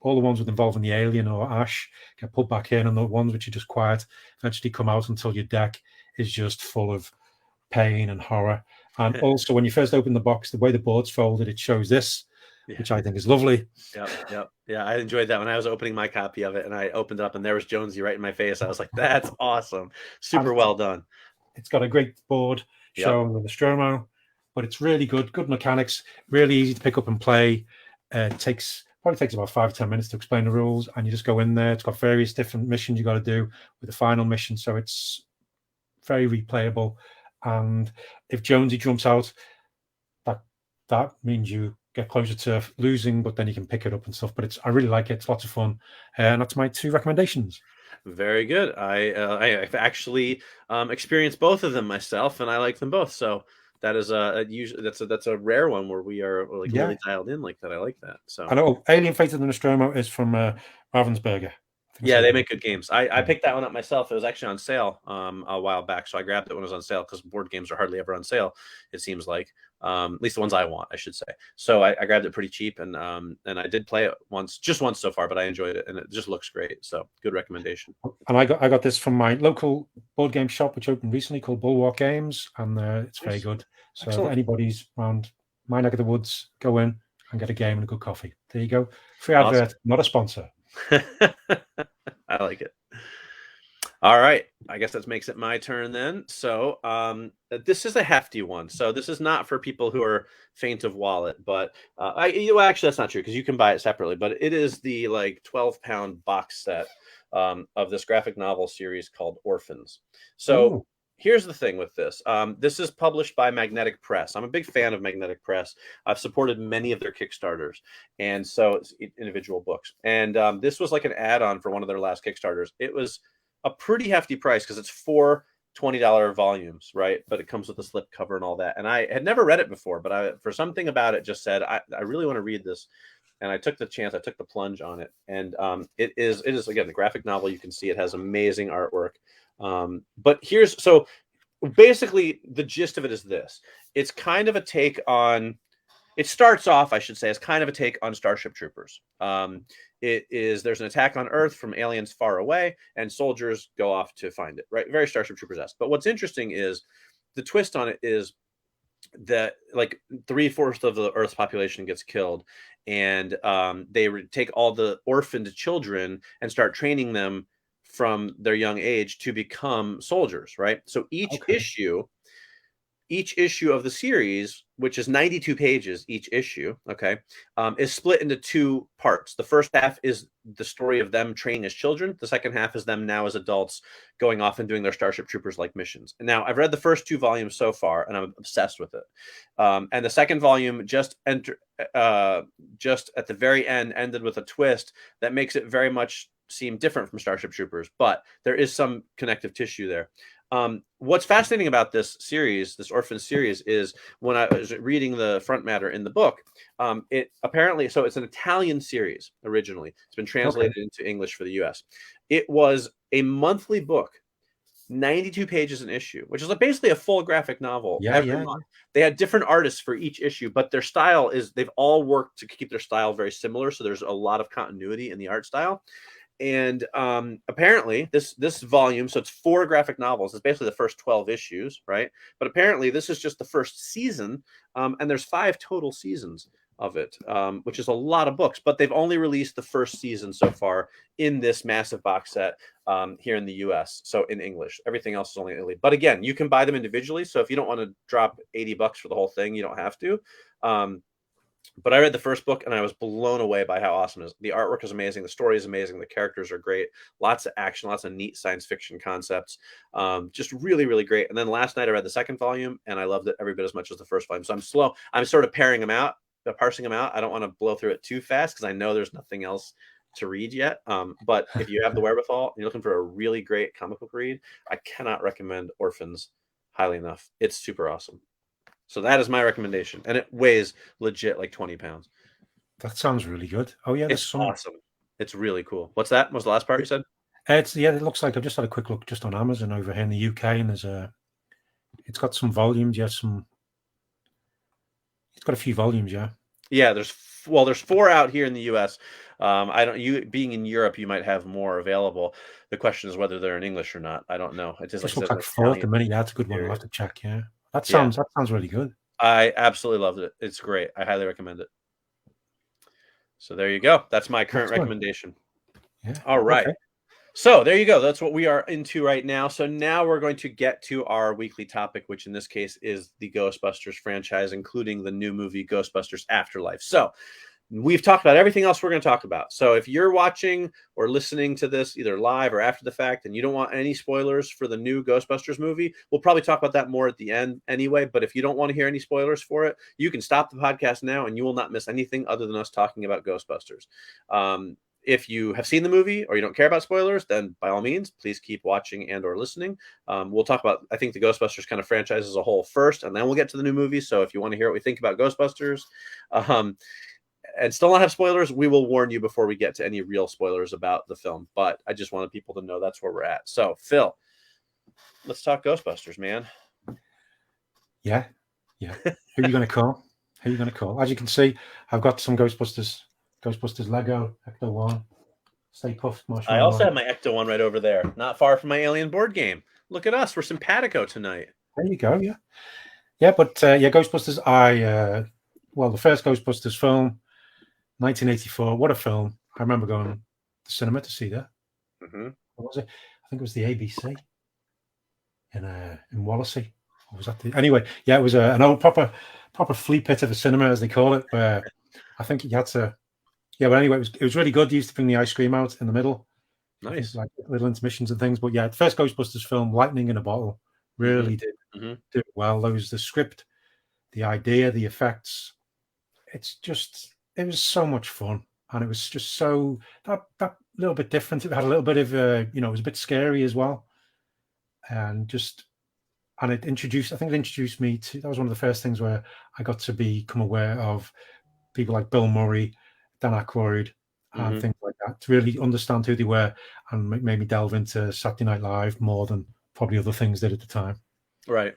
all the ones with involving the alien or Ash get put back in, and the ones which are just quiet eventually come out until your deck is just full of pain and horror. And also, when you first open the box, the way the board's folded, it shows this. Yeah. Which I think is lovely. Yep. Yeah, I enjoyed that when I was opening my copy of it, and I opened it up, and there was Jonesy right in my face. I was like, "That's awesome, super well done." It's got a great board showing the Nostromo, but it's really good. Good mechanics, really easy to pick up and play. It probably takes about 5-10 minutes to explain the rules, and you just go in there. It's got various different missions you got to do with the final mission, so it's very replayable. And if Jonesy jumps out, that means you get closer to losing, but then you can pick it up and stuff. But I really like it. It's lots of fun, and that's my 2 recommendations. Very good. I've actually experienced both of them myself, and I like them both. So that is that's a rare one where we are really dialed in like that. I like that. So I know Alien: Fate of the Nostromo is from Ravensburger. Yeah, they make good games. I picked that one up myself. It was actually on sale a while back, so I grabbed it when it was on sale because board games are hardly ever on sale, it seems like. At least the ones I want, I should say. So I grabbed it pretty cheap, and I did play it just once so far, but I enjoyed it, and it just looks great. So good recommendation. And I got this from my local board game shop, which opened recently, called Bulwark Games, and it's very good. So if anybody's around my neck of the woods, go in and get a game and a good coffee. There you go. Free advert, awesome. Not a sponsor. I like it. All right, I guess that makes it my turn then. So this is a hefty one. So this is not for people who are faint of wallet, but actually that's not true because you can buy it separately. But it is the 12-pound box set of this graphic novel series called Orphans. So here's the thing with this. This is published by Magnetic Press. I'm a big fan of Magnetic Press. I've supported many of their Kickstarters, and so it's individual books. And this was like an add-on for one of their last Kickstarters. It was a pretty hefty price because it's 4 $20 volumes, right? But it comes with a slip cover and all that. And I had never read it before, but for something about it just said, I really want to read this and I took the chance. I took the plunge on it, and it is again the graphic novel. You can see it has amazing artwork. But so basically the gist of it is this: it's kind of a take on. It starts off, I should say, as kind of a take on Starship Troopers. There's an attack on Earth from aliens far away, and soldiers go off to find it. Right, very Starship Troopers-esque. But what's interesting is the twist on it is that like 3/4 of the Earth's population gets killed, and they take all the orphaned children and start training them from their young age to become soldiers. Right, so each issue of the series, which is 92 pages each issue, okay, is split into two parts. The first half is the story of them training as children. The second half is them now as adults going off and doing their Starship Troopers-like missions. And now I've read the first 2 volumes so far, and I'm obsessed with it. And the second volume just at the very end ended with a twist that makes it very much seem different from Starship Troopers, but there is some connective tissue there. What's fascinating about this series, this orphan series, is when I was reading the front matter in the book, it apparently, so it's an Italian series originally. It's been translated into English for the US. It was a monthly book, 92 pages an issue, which is basically a full graphic novel every month. They had different artists for each issue, but their style is, they've all worked to keep their style very similar. So there's a lot of continuity in the art style. And apparently this volume, so it's 4 graphic novels. It's basically the first 12 issues, right? But apparently this is just the first season, and there's 5 total seasons of it, which is a lot of books. But they've only released the first season so far in this massive box set here in the US, so in English. Everything else is only in Italy. But again, you can buy them individually. So if you don't want to drop $80 for the whole thing, you don't have to. But I read the first book and I was blown away by how awesome it is. The artwork is amazing. The story is amazing. The characters are great. Lots of action, lots of neat science fiction concepts. Just really, really great. And then last night I read the second volume and I loved it every bit as much as the first volume. So I'm slow. I'm sort of parsing them out. I don't want to blow through it too fast because I know there's nothing else to read yet. But if you have the wherewithal and you're looking for a really great comic book read, I cannot recommend Orphans highly enough. It's super awesome. So that is my recommendation, and it weighs legit like 20 pounds. That sounds really good. Oh yeah, it's awesome. It's really cool. What's that? What was the last part you said? It looks like I've just had a quick look just on Amazon over here in the UK, and it's got some volumes. It's got a few volumes. Yeah. There's 4 out here in the US. You being in Europe, you might have more available. The question is whether they're in English or not. I don't know. It just looks like 4 at the minute. Yeah, it's a good one. I'll have to check. Yeah. That sounds really good. I absolutely loved it. It's great. I highly recommend it. So there you go. That's my current recommendation. Yeah. All right. Okay. So there you go. That's what we are into right now. So now we're going to get to our weekly topic, which in this case is the Ghostbusters franchise, including the new movie Ghostbusters Afterlife. So we've talked about everything else we're going to talk about. So if you're watching or listening to this either live or after the fact and you don't want any spoilers for the new Ghostbusters movie, we'll probably talk about that more at the end anyway. But if you don't want to hear any spoilers for it, you can stop the podcast now and you will not miss anything other than us talking about Ghostbusters. If you have seen the movie or you don't care about spoilers, then by all means, please keep watching and or listening. We'll talk about, I think, the Ghostbusters kind of franchise as a whole first, and then we'll get to the new movie. So if you want to hear what we think about Ghostbusters, and still not have spoilers, we will warn you before we get to any real spoilers about the film. But I just wanted people to know that's where we're at. So, Phil, let's talk Ghostbusters, man. Yeah. Who are you going to call? As you can see, I've got some Ghostbusters Lego, Ecto 1, Stay Puft, Marshmallow. I also have my Ecto 1 right over there, not far from my Alien board game. Look at us. We're simpatico tonight. There you go, yeah. Yeah, but Ghostbusters, the first Ghostbusters film, 1984. What a film! I remember going to the cinema to see that. Mm-hmm. What was it? I think it was the ABC in Wallasey. Or was that anyway? Yeah, it was an old proper flea pit of a cinema, as they call it, where I think you had to. Yeah, but anyway, it was really good. They used to bring the ice cream out in the middle. Nice, like little intermissions and things. But yeah, the first Ghostbusters film, lightning in a bottle, really did it well. There was the script, the idea, the effects. It was so much fun, and it was just so that little bit different. It had a little bit of it was a bit scary as well, and it introduced me to. That was one of the first things where I got to become aware of people like Bill Murray, Dan Aykroyd, and things like that to really understand who they were, and made me delve into Saturday Night Live more than probably other things did at the time. Right.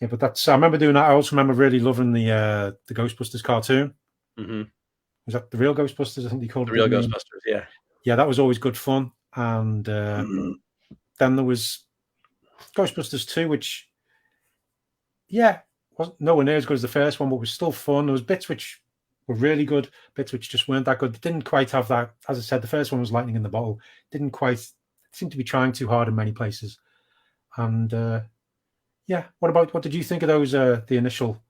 Yeah, but I remember doing that. I also remember really loving the Ghostbusters cartoon. Was that the real Ghostbusters? I think they called The it. real Ghostbusters, yeah. Yeah, that was always good fun. And then there was Ghostbusters 2, which, yeah, wasn't nowhere near as good as the first one, but was still fun. There was bits which were really good, bits which just weren't that good. It didn't quite have that. As I said, the first one was lightning in the bottle. Didn't quite seem to be trying too hard in many places. And yeah, what did you think of those, the initial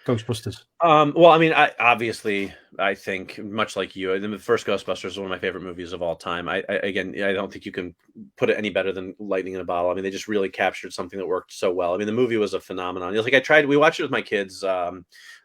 Ghostbusters? Well, I mean, I think much like you, the first Ghostbusters is one of my favorite movies of all time. Again, I don't think you can put it any better than Lightning in a Bottle. I mean, they just really captured something that worked so well. I mean, the movie was a phenomenon. It's like we watched it with my kids, I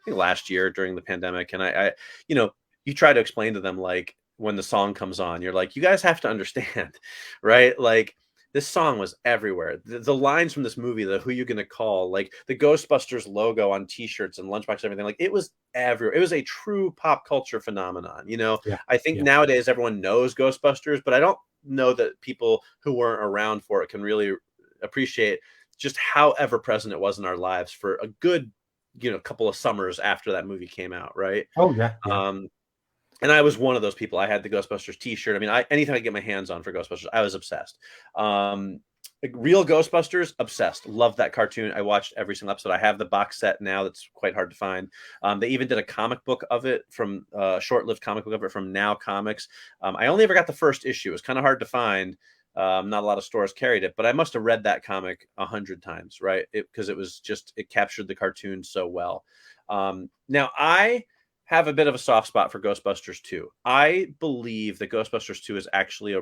think last year during the pandemic, and you try to explain to them, like, when the song comes on, you're like, you guys have to understand, right? Like, this song was everywhere. The lines from this movie, the "Who You Gonna Call," like the Ghostbusters logo on T-shirts and lunchboxes, everything, like it was everywhere. It was a true pop culture phenomenon. I think nowadays everyone knows Ghostbusters, but I don't know that people who weren't around for it can really appreciate just how ever present it was in our lives for a good, couple of summers after that movie came out, right? Oh yeah. And I was one of those people. I had the Ghostbusters T-shirt. I mean, anything I get my hands on for Ghostbusters, I was obsessed. Real Ghostbusters, obsessed. Loved that cartoon. I watched every single episode. I have the box set now. That's quite hard to find. They even did a comic book of it from short-lived comic book of it from Now Comics. I only ever got the first issue. It was kind of hard to find. Not a lot of stores carried it, but I must have read that comic 100 times, right? Because it captured the cartoon so well. Now I have a bit of a soft spot for Ghostbusters 2. I believe that Ghostbusters 2 is actually a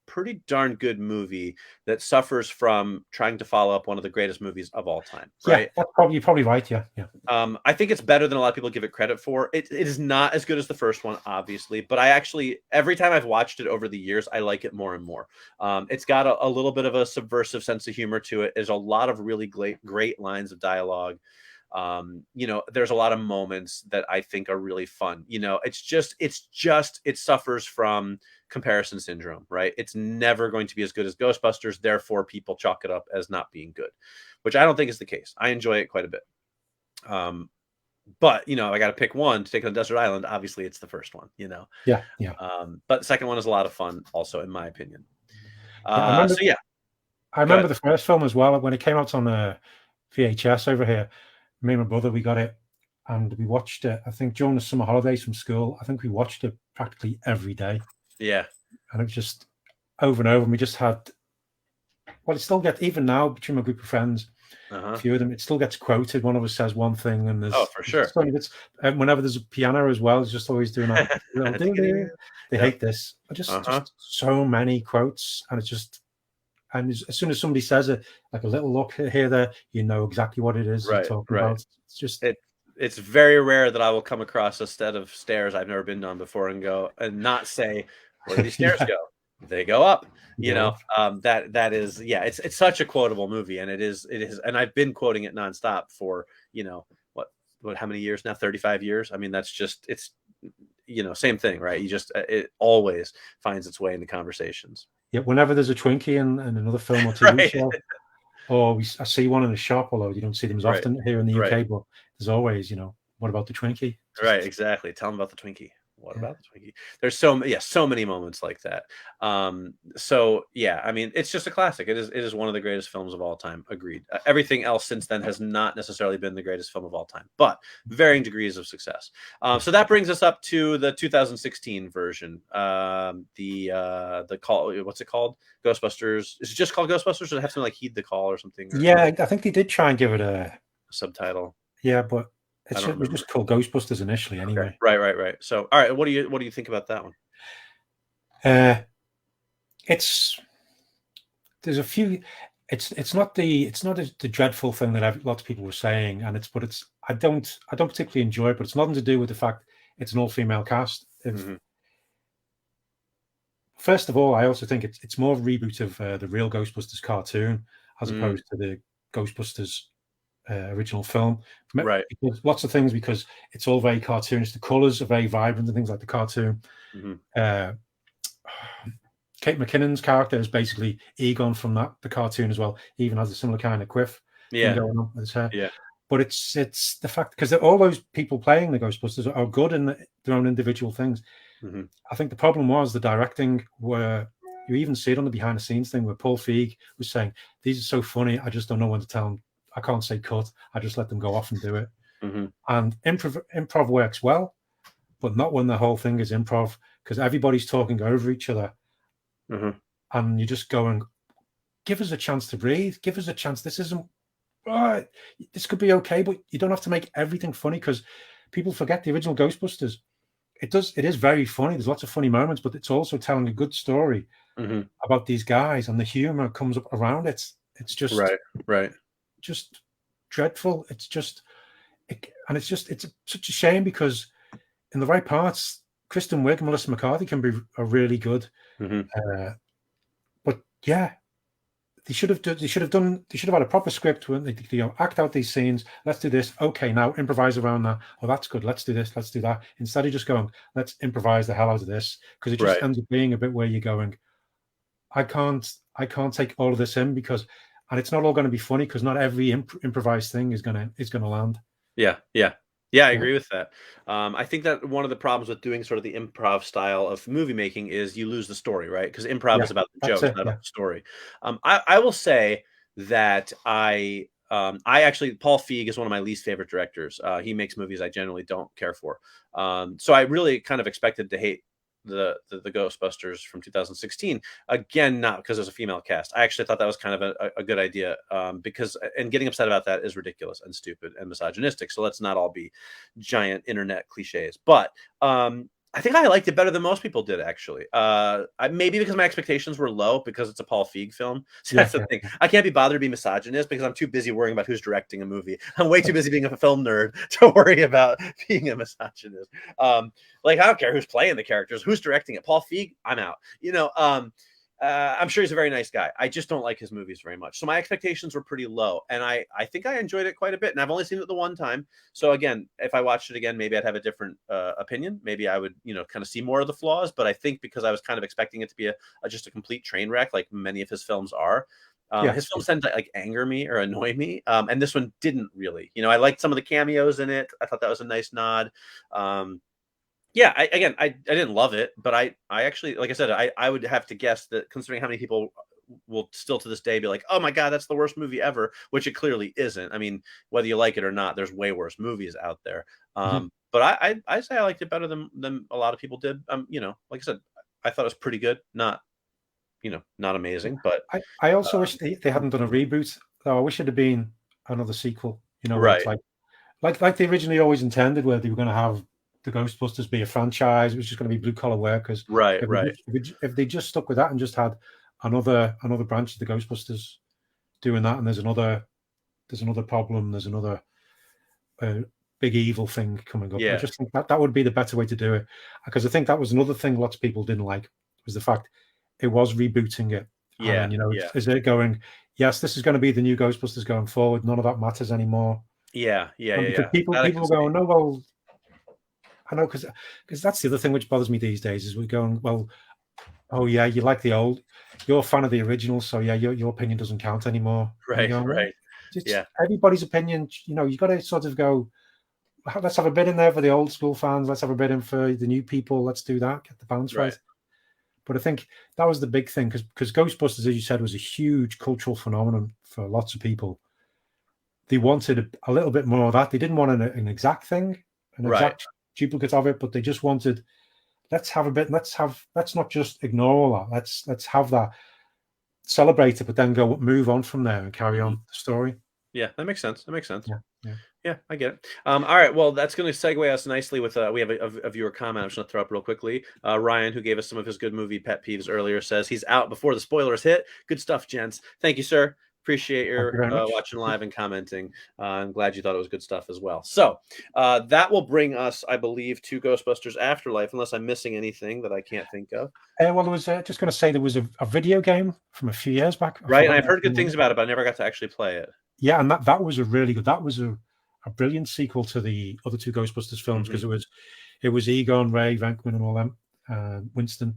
pretty darn good movie that suffers from trying to follow up one of the greatest movies of all time, right? Yeah, you're probably right, yeah. I think it's better than a lot of people give it credit for. It is not as good as the first one, obviously, but every time I've watched it over the years, I like it more and more. It's got a little bit of a subversive sense of humor to it. There's a lot of really great lines of dialogue. There's a lot of moments that I think are really fun. It suffers from comparison syndrome, right? It's never going to be as good as Ghostbusters. Therefore, people chalk it up as not being good, which I don't think is the case. I enjoy it quite a bit. But I got to pick one to take on Desert Island. Obviously, it's the first one, Yeah. But the second one is a lot of fun also, in my opinion. I remember the first film as well. When it came out on VHS over here, me and my brother, we got it and we watched it, I think, during the summer holidays from school. I think we watched it practically every day. Yeah. And it was just over and over. And we just had, well, it still gets, even now, between my group of friends, a few of them, it still gets quoted. One of us says one thing, and there's for sure. Whenever there's a piano as well, it's just always doing that. They hate this. Just so many quotes, and and as soon as somebody says it, like a little look here, there, you know exactly what it is you're talking about. It's just it's very rare that I will come across a set of stairs I've never been on before and not say, where do these stairs go? They go up. That is, it's such a quotable movie, and it is, and I've been quoting it nonstop for how many years now? 35 years. I mean, that's just it's same thing, right? It always finds its way into conversations. Yeah, whenever there's a Twinkie in another film or TV show, or I see one in a shop, although you don't see them as often here in the UK, but there's always, what about the Twinkie? Right, exactly. Tell them about the Twinkie. What about the Twinkie? There's so many moments like that. I mean, it's just a classic. It is one of the greatest films of all time. Agreed. Everything else since then has not necessarily been the greatest film of all time, but varying degrees of success. So that brings us up to the 2016 version. What's it called? Ghostbusters. Is it just called Ghostbusters, or does it have something like Heed the Call or something? Yeah, I think they did try and give it a subtitle. Yeah, but it was just called Ghostbusters initially, anyway. Okay. Right. So, all right, what do you think about that one? There's a few. It's not the dreadful thing that lots of people were saying, and I don't particularly enjoy it, but it's nothing to do with the fact it's an all-female cast. First of all, I also think it's more of a reboot of the real Ghostbusters cartoon as opposed to the Ghostbusters original film. Right. Because lots of things, because it's all very cartoonish. The colors are very vibrant and things like the cartoon. Kate McKinnon's character is basically Egon from the cartoon as well. He even has a similar kind of quiff thing going on with his hair. Yeah. But it's the fact, because all those people playing the Ghostbusters are good in their own individual things. I think the problem was the directing, where you even see it on the behind the scenes thing where Paul Feig was saying, these are so funny, I just don't know when to tell them. I can't say cut. I just let them go off and do it. And improv works well, but not when the whole thing is improv, because everybody's talking over each other. And you're just going, give us a chance to breathe. Give us a chance. This isn't right. This could be okay, but you don't have to make everything funny, because people forget the original Ghostbusters. It is very funny. There's lots of funny moments, but it's also telling a good story about these guys, and the humor comes up around it. It's just just dreadful. It's just, it's such a shame, because in the right parts, Kristen Wiig and Melissa McCarthy are really good. But yeah, they should have had a proper script when they act out these scenes. Let's do this. Okay, now improvise around that. Oh, that's good. Let's do this. Let's do that. Instead of just going, let's improvise the hell out of this, because it just ends up being a bit where you're going, I can't take all of this in, because, and it's not all going to be funny, because not every improvised thing is gonna land. Yeah, I agree with that. I think that one of the problems with doing sort of the improv style of movie making is you lose the story, right? Because improv is about the jokes, not about the story. I will say that I actually, Paul Feig is one of my least favorite directors. He makes movies I generally don't care for. So I really kind of expected to hate the Ghostbusters from 2016, again, not because there's a female cast. I actually thought that was kind of a good idea, because, and getting upset about that is ridiculous and stupid and misogynistic, so let's not all be giant internet cliches. But I think I liked it better than most people did, actually. Maybe because my expectations were low, because it's a Paul Feig film. So that's the thing. I can't be bothered to be misogynist, because I'm too busy worrying about who's directing a movie. I'm way too busy being a film nerd to worry about being a misogynist. Like, I don't care who's playing the characters, who's directing it. Paul Feig, I'm out. I'm sure he's a very nice guy. I just don't like his movies very much. So my expectations were pretty low, and I think I enjoyed it quite a bit. And I've only seen it the one time. So again, if I watched it again, maybe I'd have a different opinion. Maybe I would, kind of see more of the flaws. But I think because I was kind of expecting it to be just a complete train wreck, like many of his films are, his films tend to like anger me or annoy me. And this one didn't really. I liked some of the cameos in it. I thought that was a nice nod. Yeah, I didn't love it, but I actually, like I said, I would have to guess that, considering how many people will still to this day be like, oh my God, that's the worst movie ever, which it clearly isn't. I mean, whether you like it or not, there's way worse movies out there. But I say I liked it better than a lot of people did. Like I said, I thought it was pretty good. Not amazing, but I also wish they hadn't done a reboot. Though I wish it had been another sequel. Right. Like they originally always intended, where they were going to have the Ghostbusters be a franchise. It was just going to be blue collar workers. Right. If they just stuck with that and just had another branch of the Ghostbusters doing that, and there's another problem, there's another big evil thing coming up. I just think that would be the better way to do it, because I think that was another thing lots of people didn't like, was the fact it was rebooting it. Is it going, yes, this is going to be the new Ghostbusters going forward, none of that matters anymore. Because people are going, no, well, I know, because that's the other thing which bothers me these days, is we're going, well, oh yeah, you like the old, you're a fan of the original, so yeah, your opinion doesn't count anymore. Right. It's everybody's opinion. You got to sort of go, let's have a bit in there for the old school fans, let's have a bit in for the new people, let's do that, get the balance right. But I think that was the big thing, because Ghostbusters, as you said, was a huge cultural phenomenon for lots of people. They wanted a little bit more of that. They didn't want an exact thing, exact duplicate of it, but they just wanted, let's have a bit, let's not just ignore all that, let's have that, celebrate it, but then move on from there and carry on the story. Yeah, that makes sense. Yeah, I get it. All right, well, that's going to segue us nicely with we have a viewer comment I'm just going to throw up real quickly. Ryan, who gave us some of his good movie pet peeves earlier, says he's out before the spoilers hit. Good stuff, gents. Thank you, sir. Appreciate your watching live and commenting. I'm glad you thought it was good stuff as well. So that will bring us, I believe, to Ghostbusters Afterlife, unless I'm missing anything that I can't think of. Well, there was just going to say there was a video game from a few years back. Right, and I've heard good things about it, but I never got to actually play it. Yeah, and that was a really good. That was a brilliant sequel to the other two Ghostbusters films, because it was Egon, Ray, Venkman, and all them, Winston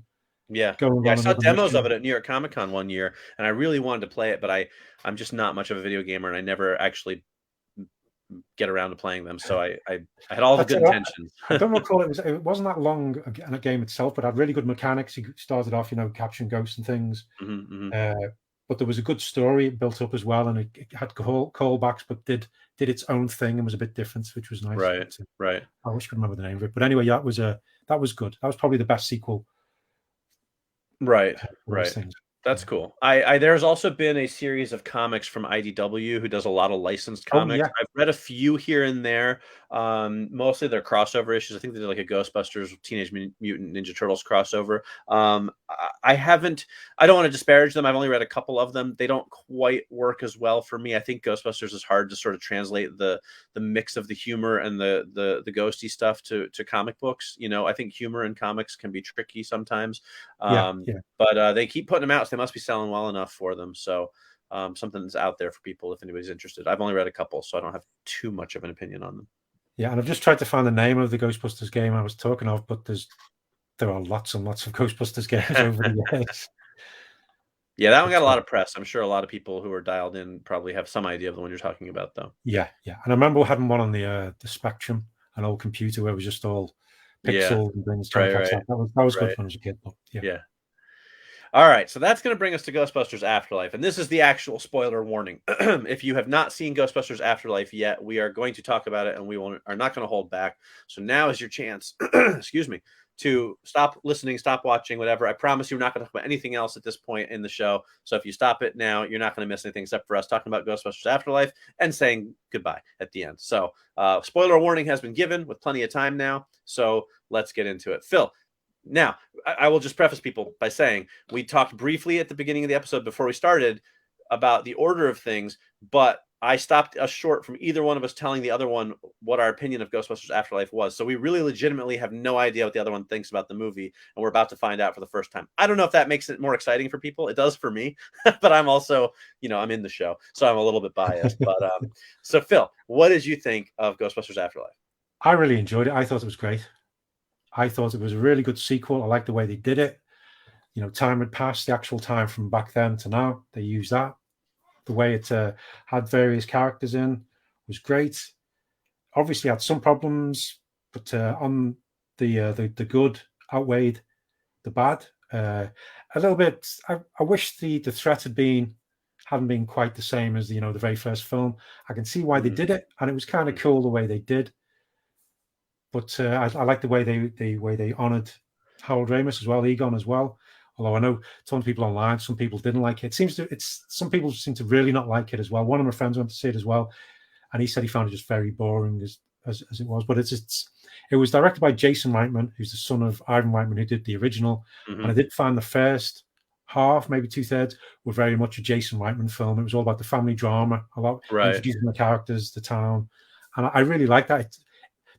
Yeah. going Yeah, I on saw another demos of mission. it at New York Comic Con one year, and I really wanted to play it, but I'm just not much of a video gamer, and I never actually get around to playing them. So I had all the That's good it. intentions. I don't recall it wasn't that long a game itself, but had really good mechanics. He started off, capturing ghosts and things. But there was a good story built up as well, and it had callbacks, but did its own thing and was a bit different, which was nice. Right, right. I wish I could remember the name of it, but anyway, that was good. That was probably the best sequel. Right, for those right. things. That's cool. There's also been a series of comics from IDW, who does a lot of licensed Oh comics. yeah, I've read a few here and there. Mostly they're crossover issues. I think they did like a Ghostbusters Teenage Mutant Ninja Turtles crossover. I haven't. I don't want to disparage them. I've only read a couple of them. They don't quite work as well for me. I think Ghostbusters is hard to sort of translate the mix of the humor and the ghosty stuff to comic books. I think humor in comics can be tricky sometimes. yeah. But they keep putting them out, so they must be selling well enough for them. So something's out there for people if anybody's interested. I've only read a couple, so I don't have too much of an opinion on them. Yeah, and I've just tried to find the name of the Ghostbusters game I was talking of, but there are lots and lots of Ghostbusters games over the years. Yeah, that one got a lot of press. I'm sure a lot of people who are dialed in probably have some idea of the one you're talking about, though. Yeah. And I remember having one on the Spectrum, an old computer where it was just all pixels and things trying to catch that. That was good fun as a kid, but yeah. All right, so that's going to bring us to Ghostbusters Afterlife, and this is the actual spoiler warning. If you have not seen Ghostbusters Afterlife yet, we are going to talk about it, and we are not going to hold back. So now is your chance, excuse me, to stop listening, stop watching, whatever. I promise you, we're not going to talk about anything else at this point in the show. So if you stop it now, you're not going to miss anything except for us talking about Ghostbusters Afterlife and saying goodbye at the end. So spoiler warning has been given with plenty of time now. So let's get into it. Phil, now, I will just preface people by saying we talked briefly at the beginning of the episode before we started about the order of things, but I stopped us short from either one of us telling the other one what our opinion of Ghostbusters Afterlife was. So we really legitimately have no idea what the other one thinks about the movie, and we're about to find out for the first time. I don't know if that makes it more exciting for people. It does for me, but I'm also, I'm in the show, so I'm a little bit biased. But so Phil, what did you think of Ghostbusters Afterlife? I really enjoyed it. I thought it was great. I thought it was a really good sequel. I liked the way they did it. Time had passed, the actual time from back then to now. They used that. The way it had various characters in was great. Obviously had some problems, but on the good outweighed the bad. A little bit. I wish the threat hadn't been quite the same as the very first film. I can see why they did it, and it was kind of cool the way they did. But I like the way they honoured Harold Ramis as well, Egon as well. Although I know some people online, some people didn't like it. Some people seem to really not like it as well. One of my friends went to see it as well, and he said he found it just very boring as it was. But it was directed by Jason Reitman, who's the son of Ivan Reitman, who did the original. And I did find the first half, maybe 2/3, were very much a Jason Reitman film. It was all about the family drama, introducing the characters, the town, and I really liked that.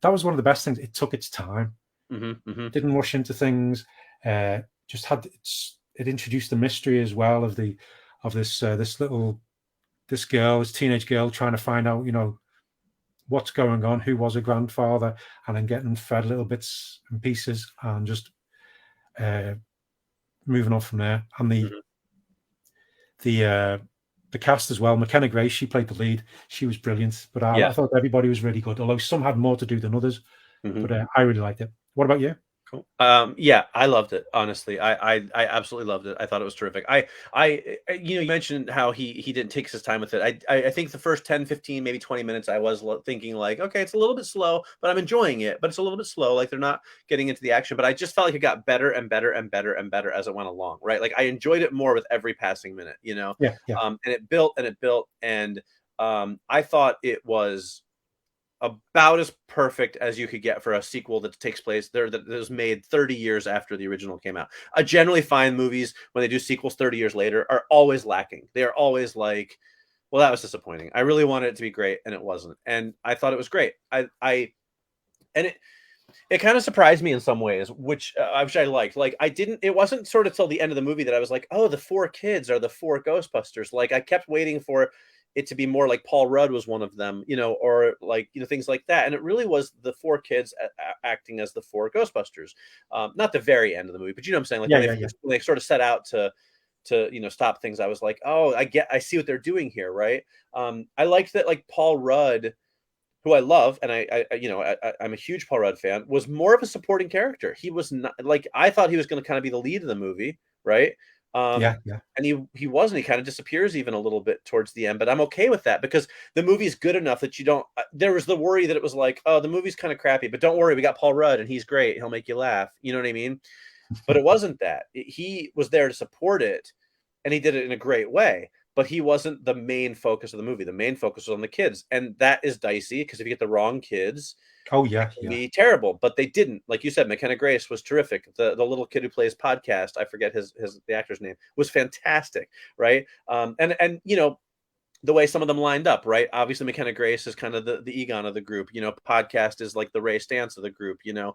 That was one of the best things. It took its time. Didn't rush into things. Just it introduced the mystery as well of this teenage girl trying to find out, what's going on, who was her grandfather, and then getting fed little bits and pieces and just moving on from there. And the cast as well. McKenna Grace, she played the lead. She was brilliant. But I thought everybody was really good, although some had more to do than others. But I really liked it. What about you? Cool. Yeah, I loved it. Honestly, I absolutely loved it. I thought it was terrific. You mentioned how he didn't take his time with it. I think the first 10, 15, maybe 20 minutes, I was thinking like, okay, it's a little bit slow, but I'm enjoying it. But it's a little bit slow, like they're not getting into the action. But I just felt like it got better and better and better and better as it went along. Right? Like I enjoyed it more with every passing minute. Yeah. And it built and it built, and I thought it was about as perfect as you could get for a sequel that takes place there, that was made 30 years after the original came out. I generally find movies when they do sequels 30 years later are always lacking. They are always like, well, that was disappointing. I really wanted it to be great, and it wasn't. And I thought it was great. It kind of surprised me in some ways, which I liked. Like it wasn't sort of till the end of the movie that I was like, oh, the 4 kids are the 4 Ghostbusters. Like I kept waiting for it to be more like Paul Rudd was one of them, or like, things like that. And it really was the four kids acting as the four Ghostbusters. Not the very end of the movie, but you know what I'm saying? Like when they sort of set out to stop things, I was like, oh, I see what they're doing here, right? I liked that, like, Paul Rudd, who I love, and I'm a huge Paul Rudd fan, was more of a supporting character. He was not, like, I thought he was going to kind of be the lead of the movie, right? And he wasn't. He kind of disappears even a little bit towards the end, but I'm okay with that because the movie's good enough that you don't. There was the worry that it was like, oh, the movie's kind of crappy, but don't worry, we got Paul Rudd and he's great. He'll make you laugh. You know what I mean? But it wasn't that. He was there to support it, and he did it in a great way. But he wasn't the main focus of the movie. The main focus was on the kids, and that is dicey because if you get the wrong kids, it can be terrible. But they didn't. Like you said, McKenna Grace was terrific. The little kid who plays Podcast, I forget the actor's name, was fantastic, right? And the way some of them lined up, right? Obviously, McKenna Grace is kind of the Egon of the group. Podcast is like the Ray Stantz of the group. The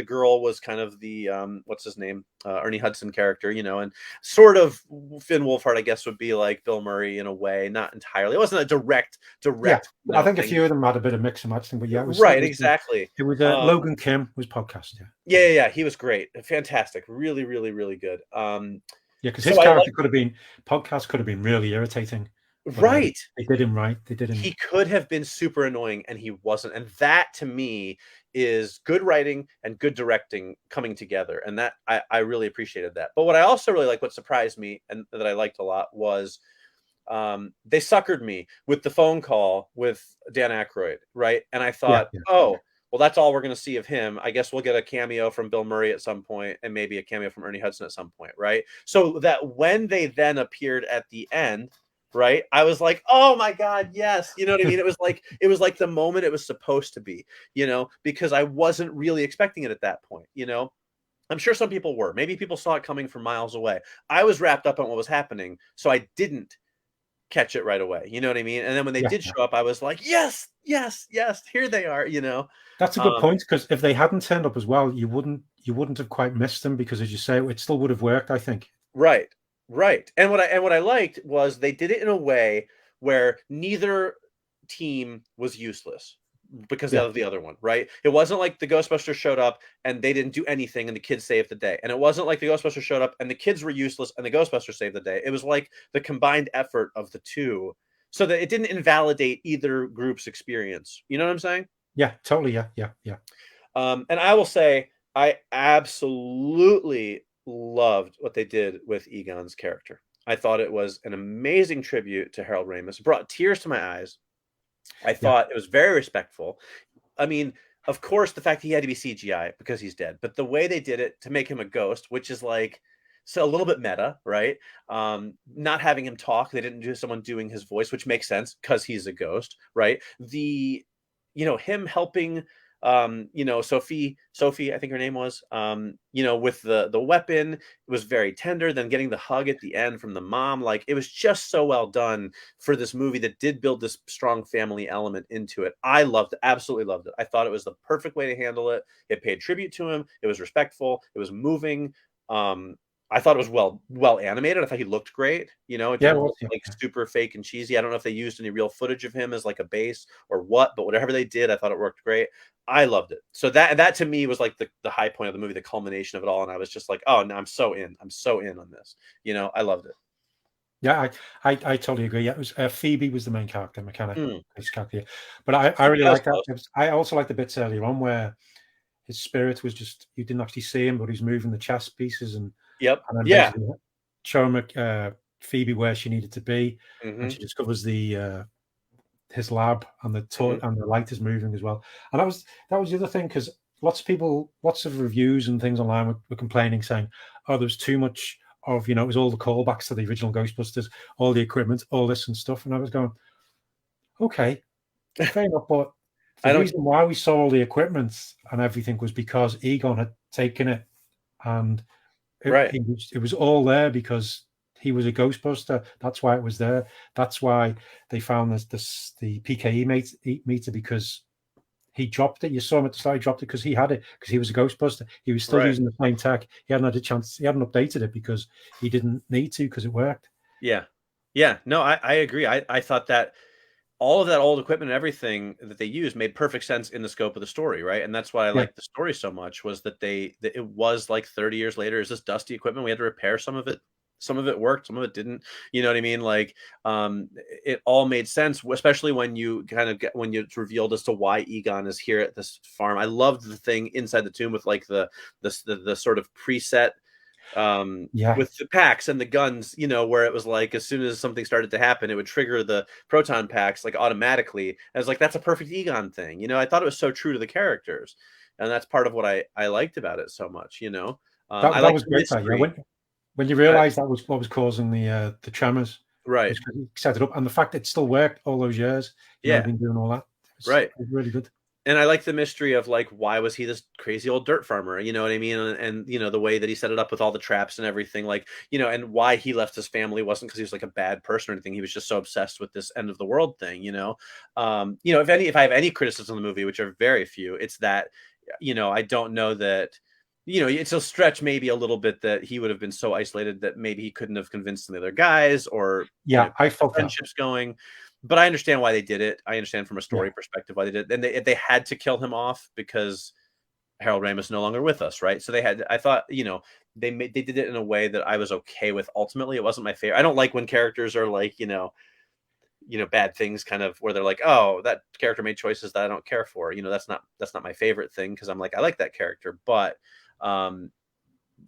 girl was kind of the what's his name, Ernie Hudson character. And sort of Finn Wolfhard, I guess, would be like Bill Murray in a way, not entirely. It wasn't a direct. Yeah, I think a few of them had a bit of mix and match thing, but yeah, it was right, exactly. It was Logan Kim was Podcast. Yeah, he was great, fantastic, really, really, really good. Yeah, because his character Podcast could have been really irritating. Right. They did him right. He could have been super annoying, and he wasn't. And that, to me, is good writing and good directing coming together. And that I really appreciated that. But what I also really like, what surprised me and that I liked a lot was they suckered me with the phone call with Dan Aykroyd, right? And I thought, well, that's all we're going to see of him. I guess we'll get a cameo from Bill Murray at some point and maybe a cameo from Ernie Hudson at some point, right? So that when they then appeared at the end, right, I was like, oh my God, yes. You know what I mean? It was like the moment it was supposed to be, because I wasn't really expecting it at that point, I'm sure some people were. Maybe people saw it coming from miles away. I was wrapped up on what was happening, so I didn't catch it right away. You know what I mean? And then when they did show up, I was like, yes, here they are, That's a good point, because if they hadn't turned up as well, you wouldn't have quite missed them, because as you say, it still would have worked, I think. Right. And what I liked was they did it in a way where neither team was useless because of the other one, right? It wasn't like the Ghostbusters showed up and they didn't do anything and the kids saved the day. And it wasn't like the Ghostbusters showed up and the kids were useless and the Ghostbusters saved the day. It was like the combined effort of the two, so that it didn't invalidate either group's experience. You know what I'm saying? Yeah, totally. Yeah. And I will say, I absolutely loved what they did with Egon's character. I thought it was an amazing tribute to Harold Ramis. It brought tears to my eyes. I thought it was very respectful. I mean, of course, the fact he had to be CGI because he's dead, but the way they did it to make him a ghost, which is like, so a little bit meta, right? Not having him talk. They didn't do someone doing his voice, which makes sense because he's a ghost, right? Him helping, Sophie, I think her name was, with the weapon, it was very tender. Then getting the hug at the end from the mom, like, it was just so well done for this movie that did build this strong family element into it. I loved it, absolutely loved it. I thought it was the perfect way to handle it. It paid tribute to him. It was respectful. It was moving. I thought it was well animated. I thought he looked great. It didn't look like super fake and cheesy. I don't know if they used any real footage of him as like a base or what, but whatever they did, I thought it worked great. I loved it. So that to me was like the high point of the movie, the culmination of it all. And I was just like, oh no, I'm so in on this. I loved it. Yeah, I totally agree. Yeah, it was Phoebe was the main character, McKenna, his character. But I really liked that. I also liked the bits earlier on where his spirit was just, you didn't actually see him, but he's moving the chess pieces and then showing Phoebe where she needed to be, and she discovers his lab and the light is moving as well. And that was the other thing, because lots of reviews and things online were complaining, saying, oh, there's too much of, it was all the callbacks to the original Ghostbusters, all the equipment, all this and stuff. And I was going, okay, fair enough, but the reason why we saw all the equipment and everything was because Egon had taken it, and it was all there because he was a Ghostbuster. That's why it was there. That's why they found the PKE meter, because he dropped it. You saw him at the start. He dropped it because he had it, because he was a Ghostbuster. He was still using the same tech. He hadn't had a chance. He hadn't updated it because he didn't need to, because it worked. Yeah. Yeah, no, I agree. I thought that all of that old equipment and everything that they used made perfect sense in the scope of the story, right? And that's why I Yeah, liked the story so much, was that that it was like 30 years later, is this dusty equipment. We had to repair some of it. Some of it worked, some of it didn't. You know what I mean? Like, it all made sense, especially when you kind of get when it's revealed as to why Egon is here at this farm. I loved the thing inside the tomb with like the sort of preset yeah. with the packs and the guns, you know, where it was like as soon as something started to happen, it would trigger the proton packs like automatically. I was like, that's a perfect Egon thing. You know, I thought it was so true to the characters. And that's part of what I liked about it so much, you know. I That like was the great. That, yeah. mystery. When you Uh, realize that was what was causing the tremors, right. was 'cause he set it up, and the fact that it still worked all those years, Yeah. been doing all that, Right. it was really good. And I like the mystery of like, why was he this crazy old dirt farmer? You know what I mean? You know, the way that he set it up with all the traps and everything, like, you know, and why he left his family wasn't because he was like a bad person or anything. He was just so obsessed with this end of the world thing, you know. You know, if I have any criticism of the movie, which are very few, it's that, you know, I don't know that, you know, it's a stretch maybe a little bit that he would have been so isolated that maybe he couldn't have convinced some of the other guys, or, you know, Yeah, I the felt that. friendships going. But I understand why they did it. I understand from a Yeah, story perspective why they did it. And they had to kill him off because Harold Ramis is no longer with us, right? So they had. I thought, you know, they did it in a way that I was okay with. Ultimately, it wasn't my favorite. I don't like when characters are like, you know, bad things, kind of where they're like, oh, that character made choices that I don't care for. You know, that's not my favorite thing, because I'm like, I like that character, but um,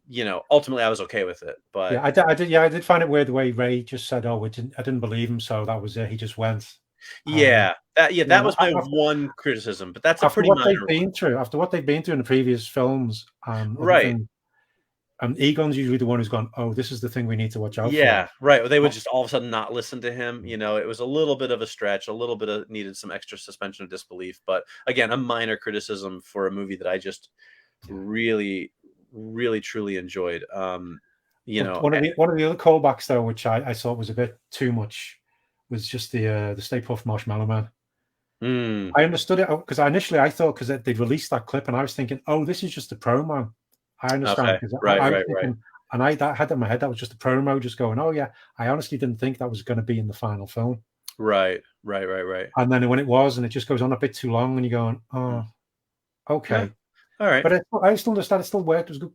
you know, ultimately I was okay with it. But yeah, I did. Yeah, I did find it weird the way Ray just said, "Oh, I didn't believe him," so that was it. He just went, and yeah, you that know, was my one criticism, but that's a after pretty what minor they've one. been through, in the previous films and other Right. things, and Egon's usually the one who's gone, "Oh, this is the thing we need to watch out for." Yeah, right. They would Oh, just all of a sudden not listen to him. You know, it was a little bit of a stretch, a little bit of needed some extra suspension of disbelief. But again, a minor criticism for a movie that I just yeah. really, really, truly enjoyed. You But know, one of the other callbacks though, which I thought was a bit too much, was just the Stay Puft Marshmallow Man. mm, I understood it because I thought because they'd released that clip, and I was thinking, oh, this is just a promo. I understand okay, because right, I was right, right, thinking, and had that in my head that was just a promo, just going, oh yeah. I honestly didn't think that was going to be in the final film, right, right, right, right. and then when it was, and it just goes on a bit too long, and you're going, Mm. oh, Yeah, okay. all right. But I still understand it still worked. It was good,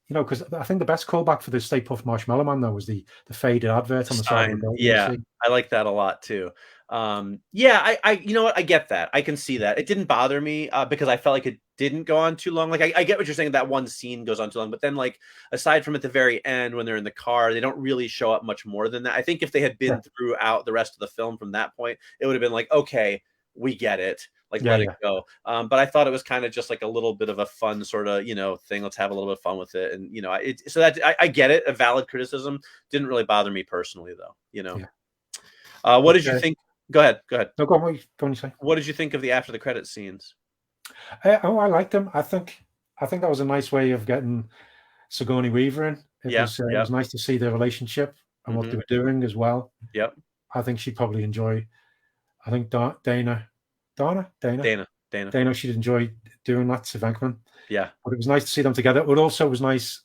because I think the best callback for the Stay Puft Marshmallow Man though was the faded advert on the side of the Sign, boat. You yeah, see, I like that a lot too. Yeah, you know what? I get that. I can see that. It didn't bother me, because I felt like it didn't go on too long. Like, I get what you're saying. That one scene goes on too long, but then, like, aside from at the very end when they're in the car, they don't really show up much more than that. I think if they had yeah, been throughout the rest of the film from that point, it would have been like, okay, we get it. Like, yeah, let it yeah, go. But I thought it was kind of just like a little bit of a fun sort of, you know, thing. Let's have a little bit of fun with it, and, you know, so that I get it. A valid criticism. Didn't really bother me personally, though. You know, yeah. what But did you think? Go ahead. Go ahead. no, go on. Go on. You say. What did you think of the after the credit scenes? Oh, I liked them. I think that was a nice way of getting Sigourney Weaver in. Yeah. It Yep. was nice to see their relationship and what Hmm. they were doing as well. Yep. I think she'd probably enjoy. I think Dana. Dana. Dana, she'd enjoy doing that to Venkman. Yeah. But it was nice to see them together. It also was nice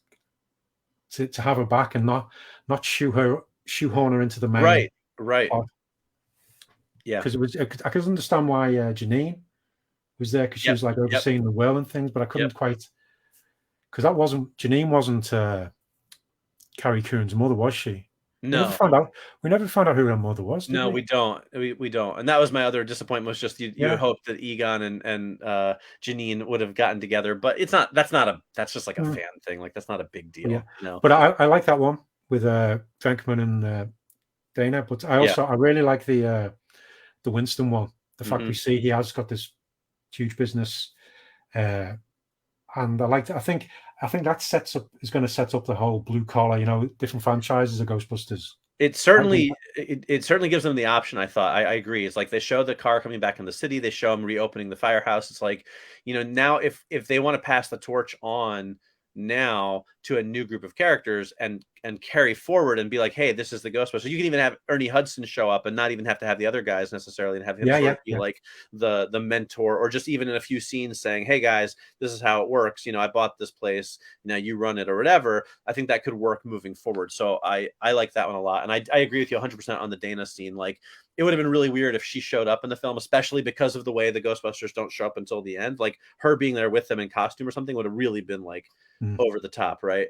to have her back and not shoehorn her into the main Right. Right. plot, Yeah. because I could understand why Janine was there because she Yep. was like Yep. overseeing the will and things, but I Yep. couldn't quite, because that wasn't Janine wasn't Carrie Coon's mother, was she? We never No. found out. We never found out who her mother was, did No, we? we don't. We don't. And that was my other disappointment, was just you Yeah. hoped that Egon and Janine would have gotten together, but it's not. That's just like a Mm. fan thing. Like, that's not a big But yeah, deal, you know. but I like that one with Venkman and Dana. But Yeah. I really like the Winston one. The fact Hmm. we see he has got this huge business, uh, and I like. I think that sets up is going to set up the whole blue collar. Different franchises of Ghostbusters. It I think. certainly it certainly gives them the option, I thought. I agree. It's like they show the car coming back in the city, they show them reopening the firehouse. It's like, you know, now if they want to pass the torch on now to a new group of characters and and carry forward and be like, hey, this is the Ghostbusters. You can even have Ernie Hudson show up and not even have to have the other guys necessarily, and have him sort of be like the mentor, or just even in a few scenes saying, hey guys, this is how it works. I bought this place, now you run it, or whatever. I think that could work moving forward. So I like that one a lot. And I agree with you 100% on the Dana scene. Like, it would have been really weird if she showed up in the film, especially because of the way the Ghostbusters don't show up until the end. Like, her being there with them in costume or something would have really been like over the top, right?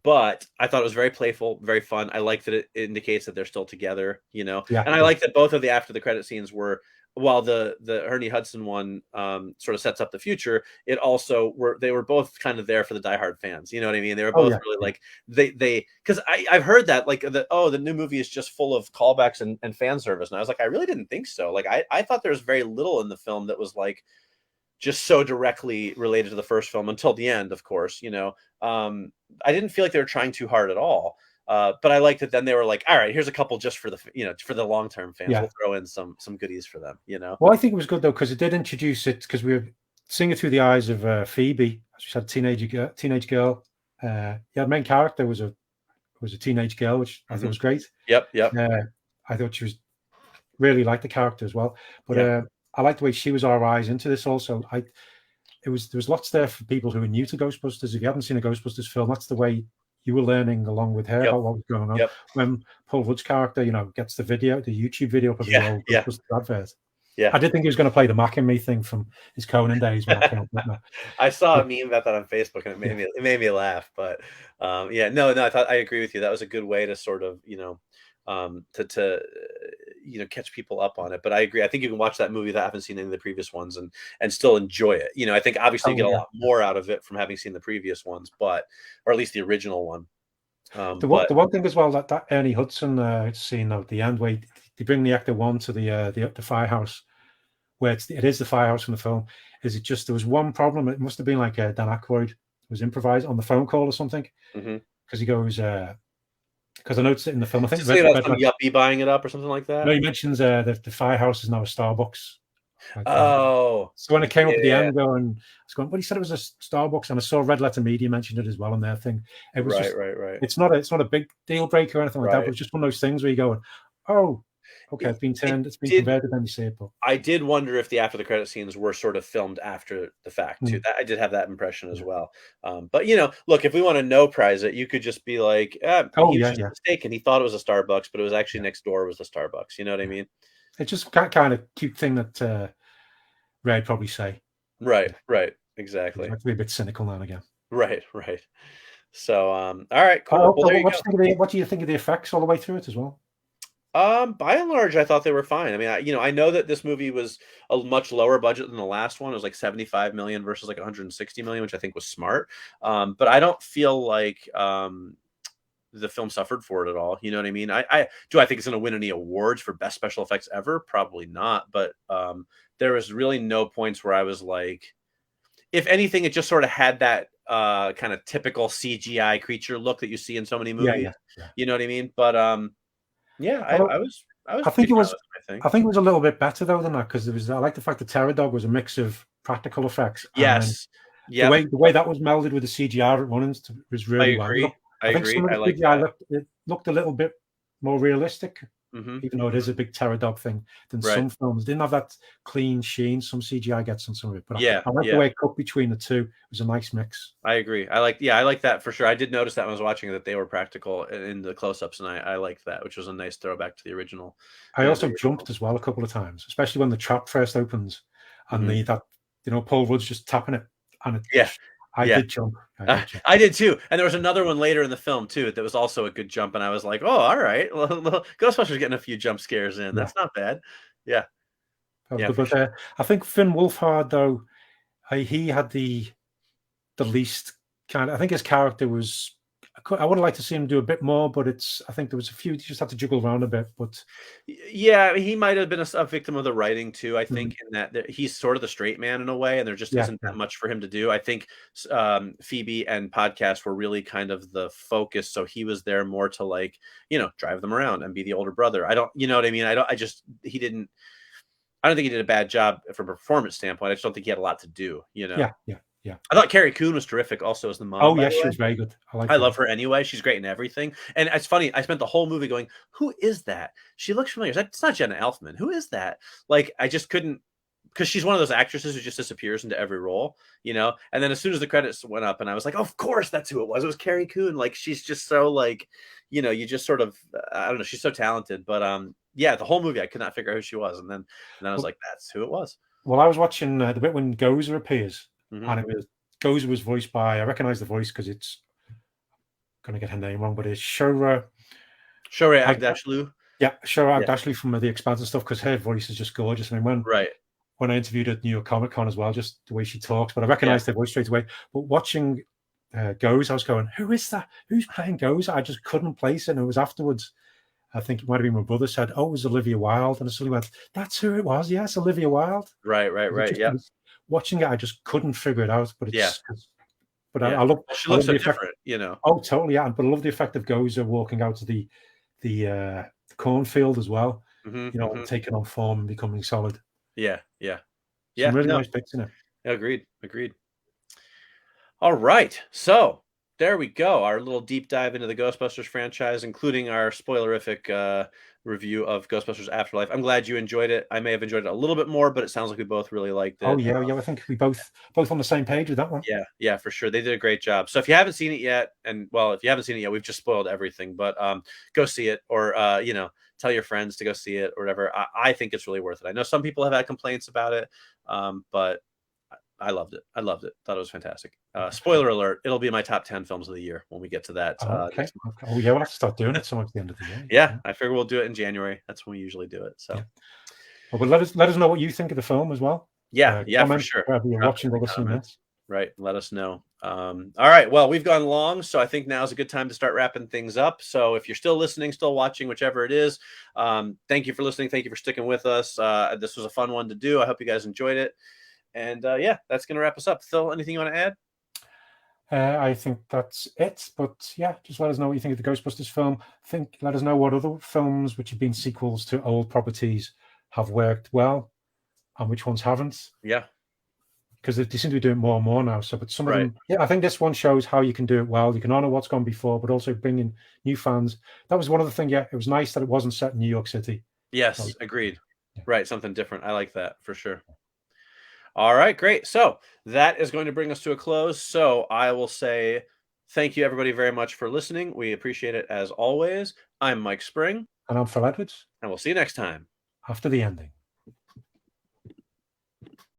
But I thought it was very playful, very fun. I like that it indicates that they're still together, and I like that both of the after the credit scenes were, while the Ernie Hudson one sort of sets up the future, it also they were both kind of there for the diehard fans. You know what I mean? They were both really like they because I've heard that like the new movie is just full of callbacks and fan service, and I was like, I really didn't think so. Like, I thought there was very little in the film that was like just so directly related to the first film until the end, of course. I didn't feel like they were trying too hard at all. But I liked that then they were like, all right, here's a couple just for the long-term fans. We'll throw in some goodies for them, Well, I think it was good though, because it did introduce it, because we were seeing it through the eyes of Phoebe. She had a teenage girl. The main character was a teenage girl, which I thought was great. Yep. I thought she was really liked the character as well. But I liked the way she was our eyes into this also. There was lots there for people who are new to Ghostbusters. If you haven't seen a Ghostbusters film, that's the way you were learning along with her about what was going on. When Paul Rudd's character, gets the YouTube video of the old Ghostbusters advert. I did think he was going to play the Mac and Me thing from his Conan days. When I saw a meme about that on Facebook, and it made me laugh. But I agree with you. That was a good way to sort of catch people up on it. But I agree. I think you can watch that movie that I haven't seen any of the previous ones and still enjoy it. I think obviously you get a lot more out of it from having seen the previous ones, or at least the original one. The one thing as well, that Ernie Hudson scene at the end, where they bring the actor one to the firehouse, where it is the firehouse from the film. Is it just there was one problem? It must have been like Dan Aykroyd was improvised on the phone call or something, because he goes. Because I noticed it in the film. I think some yuppie buying it up or something like that. No, he mentions that the firehouse is now a Starbucks. So when it came up at the end, I was going, well, he said it was a Starbucks, and I saw Red Letter Media mentioned it as well on their thing. It was right. It's not a big deal breaker or anything like that, but it's just one of those things where you go, oh, okay, it's been converted, then you see it. But I did wonder if the after the credit scenes were sort of filmed after the fact too. I did have that impression as well. But look, if we want to no prize it, you could just be like, he was just mistaken. He thought it was a Starbucks, but it was actually next door was the Starbucks. You know what I mean? It's just kind of cute thing that Ray'd probably say. Right, exactly. I have to be a bit cynical now and again. Right. So, all right, cool. What do you think of the effects all the way through it as well? By and large, I thought they were fine. I mean, I know that this movie was a much lower budget than the last one. It was like 75 million versus like 160 million, which I think was smart. But I don't feel like the film suffered for it at all. You know what I mean? I think it's going to win any awards for best special effects ever? Probably not. But there was really no points where I was like, if anything, it just sort of had that kind of typical CGI creature look that you see in so many movies. Yeah. You know what I mean? But I think it was a little bit better though than that, because I like the fact that Terror Dog was a mix of practical effects. Yes. The way that was melded with the CGI at Runnings was really well. I think some of the CGI looked a little bit more realistic, even though it is a big Terror Dog thing, than some films. It didn't have that clean sheen. Some CGI gets on some of it, but I like the way it cut between the two. It was a nice mix. I agree. I like that for sure. I did notice that when I was watching that they were practical in the close-ups, and I liked that, which was a nice throwback to the original. I also jumped as well a couple of times, especially when the trap first opens and Paul Rudd's just tapping it, and I did jump. I did too. And there was another one later in the film too that was also a good jump, and I was like, oh, all right. Well, Ghostbusters getting a few jump scares in. That's not bad. Yeah. But I think Finn Wolfhard, though, he had the least I think his character was. I would have liked to see him do a bit more, but I think there was a few. He just had to jiggle around a bit. But yeah, he might have been a victim of the writing too. I think in that he's sort of the straight man in a way, and there just isn't that much for him to do. I think Phoebe and Podcast were really kind of the focus, so he was there more to drive them around and be the older brother. You know what I mean? I don't think he did a bad job from a performance standpoint. I just don't think he had a lot to do. Yeah. Yeah. I thought Carrie Coon was terrific also as the mom. Oh, by yeah, the she way. was very good. I like I her. love her anyway. She's great in everything. And it's funny, I spent the whole movie going, "Who is that? She looks familiar. That's not Jenna Elfman. Who is that?" Like, I just couldn't, because she's one of those actresses who just disappears into every role, you know? And then as soon as the credits went up and I was like, oh, "Of course that's who it was. It was Carrie Coon." Like, she's just so, like, you just sort of, I don't know, she's so talented. But yeah, the whole movie I could not figure out who she was. And I was Well, like, that's who it was. I was watching the bit when Gozer appears, Hmm. and Gozer was voiced by, I recognize the voice because it's going to get her name wrong, but it's Shora. Shohreh Aghdashloo. Yeah, Shora Yeah. Aghdashloo from The Expanse and stuff, because her voice is just gorgeous. I mean, Right. when I interviewed her at New York Comic Con as well, just the way she talks, but I Yeah. recognized her voice straight away. But watching Gozer, I was going, who is that? Who's playing Gozer? I just couldn't place it. And it was afterwards, I think it might have been my brother said, "Oh, it was Olivia Wilde." And I suddenly went, "That's who it was. Yes, Olivia Wilde." Right. Yeah. Watching it, I just couldn't figure it out. But Yeah. but Yeah. I love, Well, she I looks love so the effect. different, you know. Oh, totally, yeah. But I love the effect of Gozer walking out to the cornfield as well. Mhm, You know, mhm. taking on form and becoming solid. Yeah, yeah. Some Yeah, really no, nice bits in it. agreed, agreed. All right, so there we go. Our little deep dive into the Ghostbusters franchise, including our spoilerific review of Ghostbusters Afterlife. I'm glad you enjoyed it. I may have enjoyed it a little bit more, but it sounds like we both really liked Oh it. yeah, yeah. I think we both on the same page with that one. Yeah, yeah, for sure. They did a great job. So if you haven't seen it yet, and well, if you haven't seen it yet, we've just spoiled everything. But go see it, or tell your friends to go see it, or whatever. I think it's really worth it. I know some people have had complaints about it, but I loved it. I loved it. Thought it was fantastic. Spoiler alert: it'll be in my top 10 films of the year when we get to that Oh, okay. next month. Oh yeah, we'll have to start doing it towards the end of the year. Yeah, I figure we'll do it in January. That's when we usually do it. So Yeah. Well, but let us know what you think of the film as well. yeah, for Comment sure. whether you're Drop it watching in or the listening comments. this. Right. Let us know. All right. Well, we've gone long, so I think now is a good time to start wrapping things up. So if you're still listening, still watching, whichever it is, thank you for listening. Thank you for sticking with us. This was a fun one to do. I hope you guys enjoyed it. And yeah, that's going to wrap us up. Phil, anything you want to add? I think that's it. But yeah, just let us know what you think of the Ghostbusters film. Let us know what other films which have been sequels to old properties have worked well and which ones haven't. Yeah. Because they seem to be doing more and more now. So, but some of Right. them, yeah, I think this one shows how you can do it well. You can honor what's gone before, but also bring in new fans. That was one of the things. Yeah, it was nice that it wasn't set in New York City. Yes, So, agreed. yeah. Right. Something different. I like that for sure. All right, great. So that is going to bring us to a close. So I will say thank you, everybody, very much for listening. We appreciate it as always. I'm Mike Spring, And I'm Phil Edwards. and we'll see you next time. After the ending.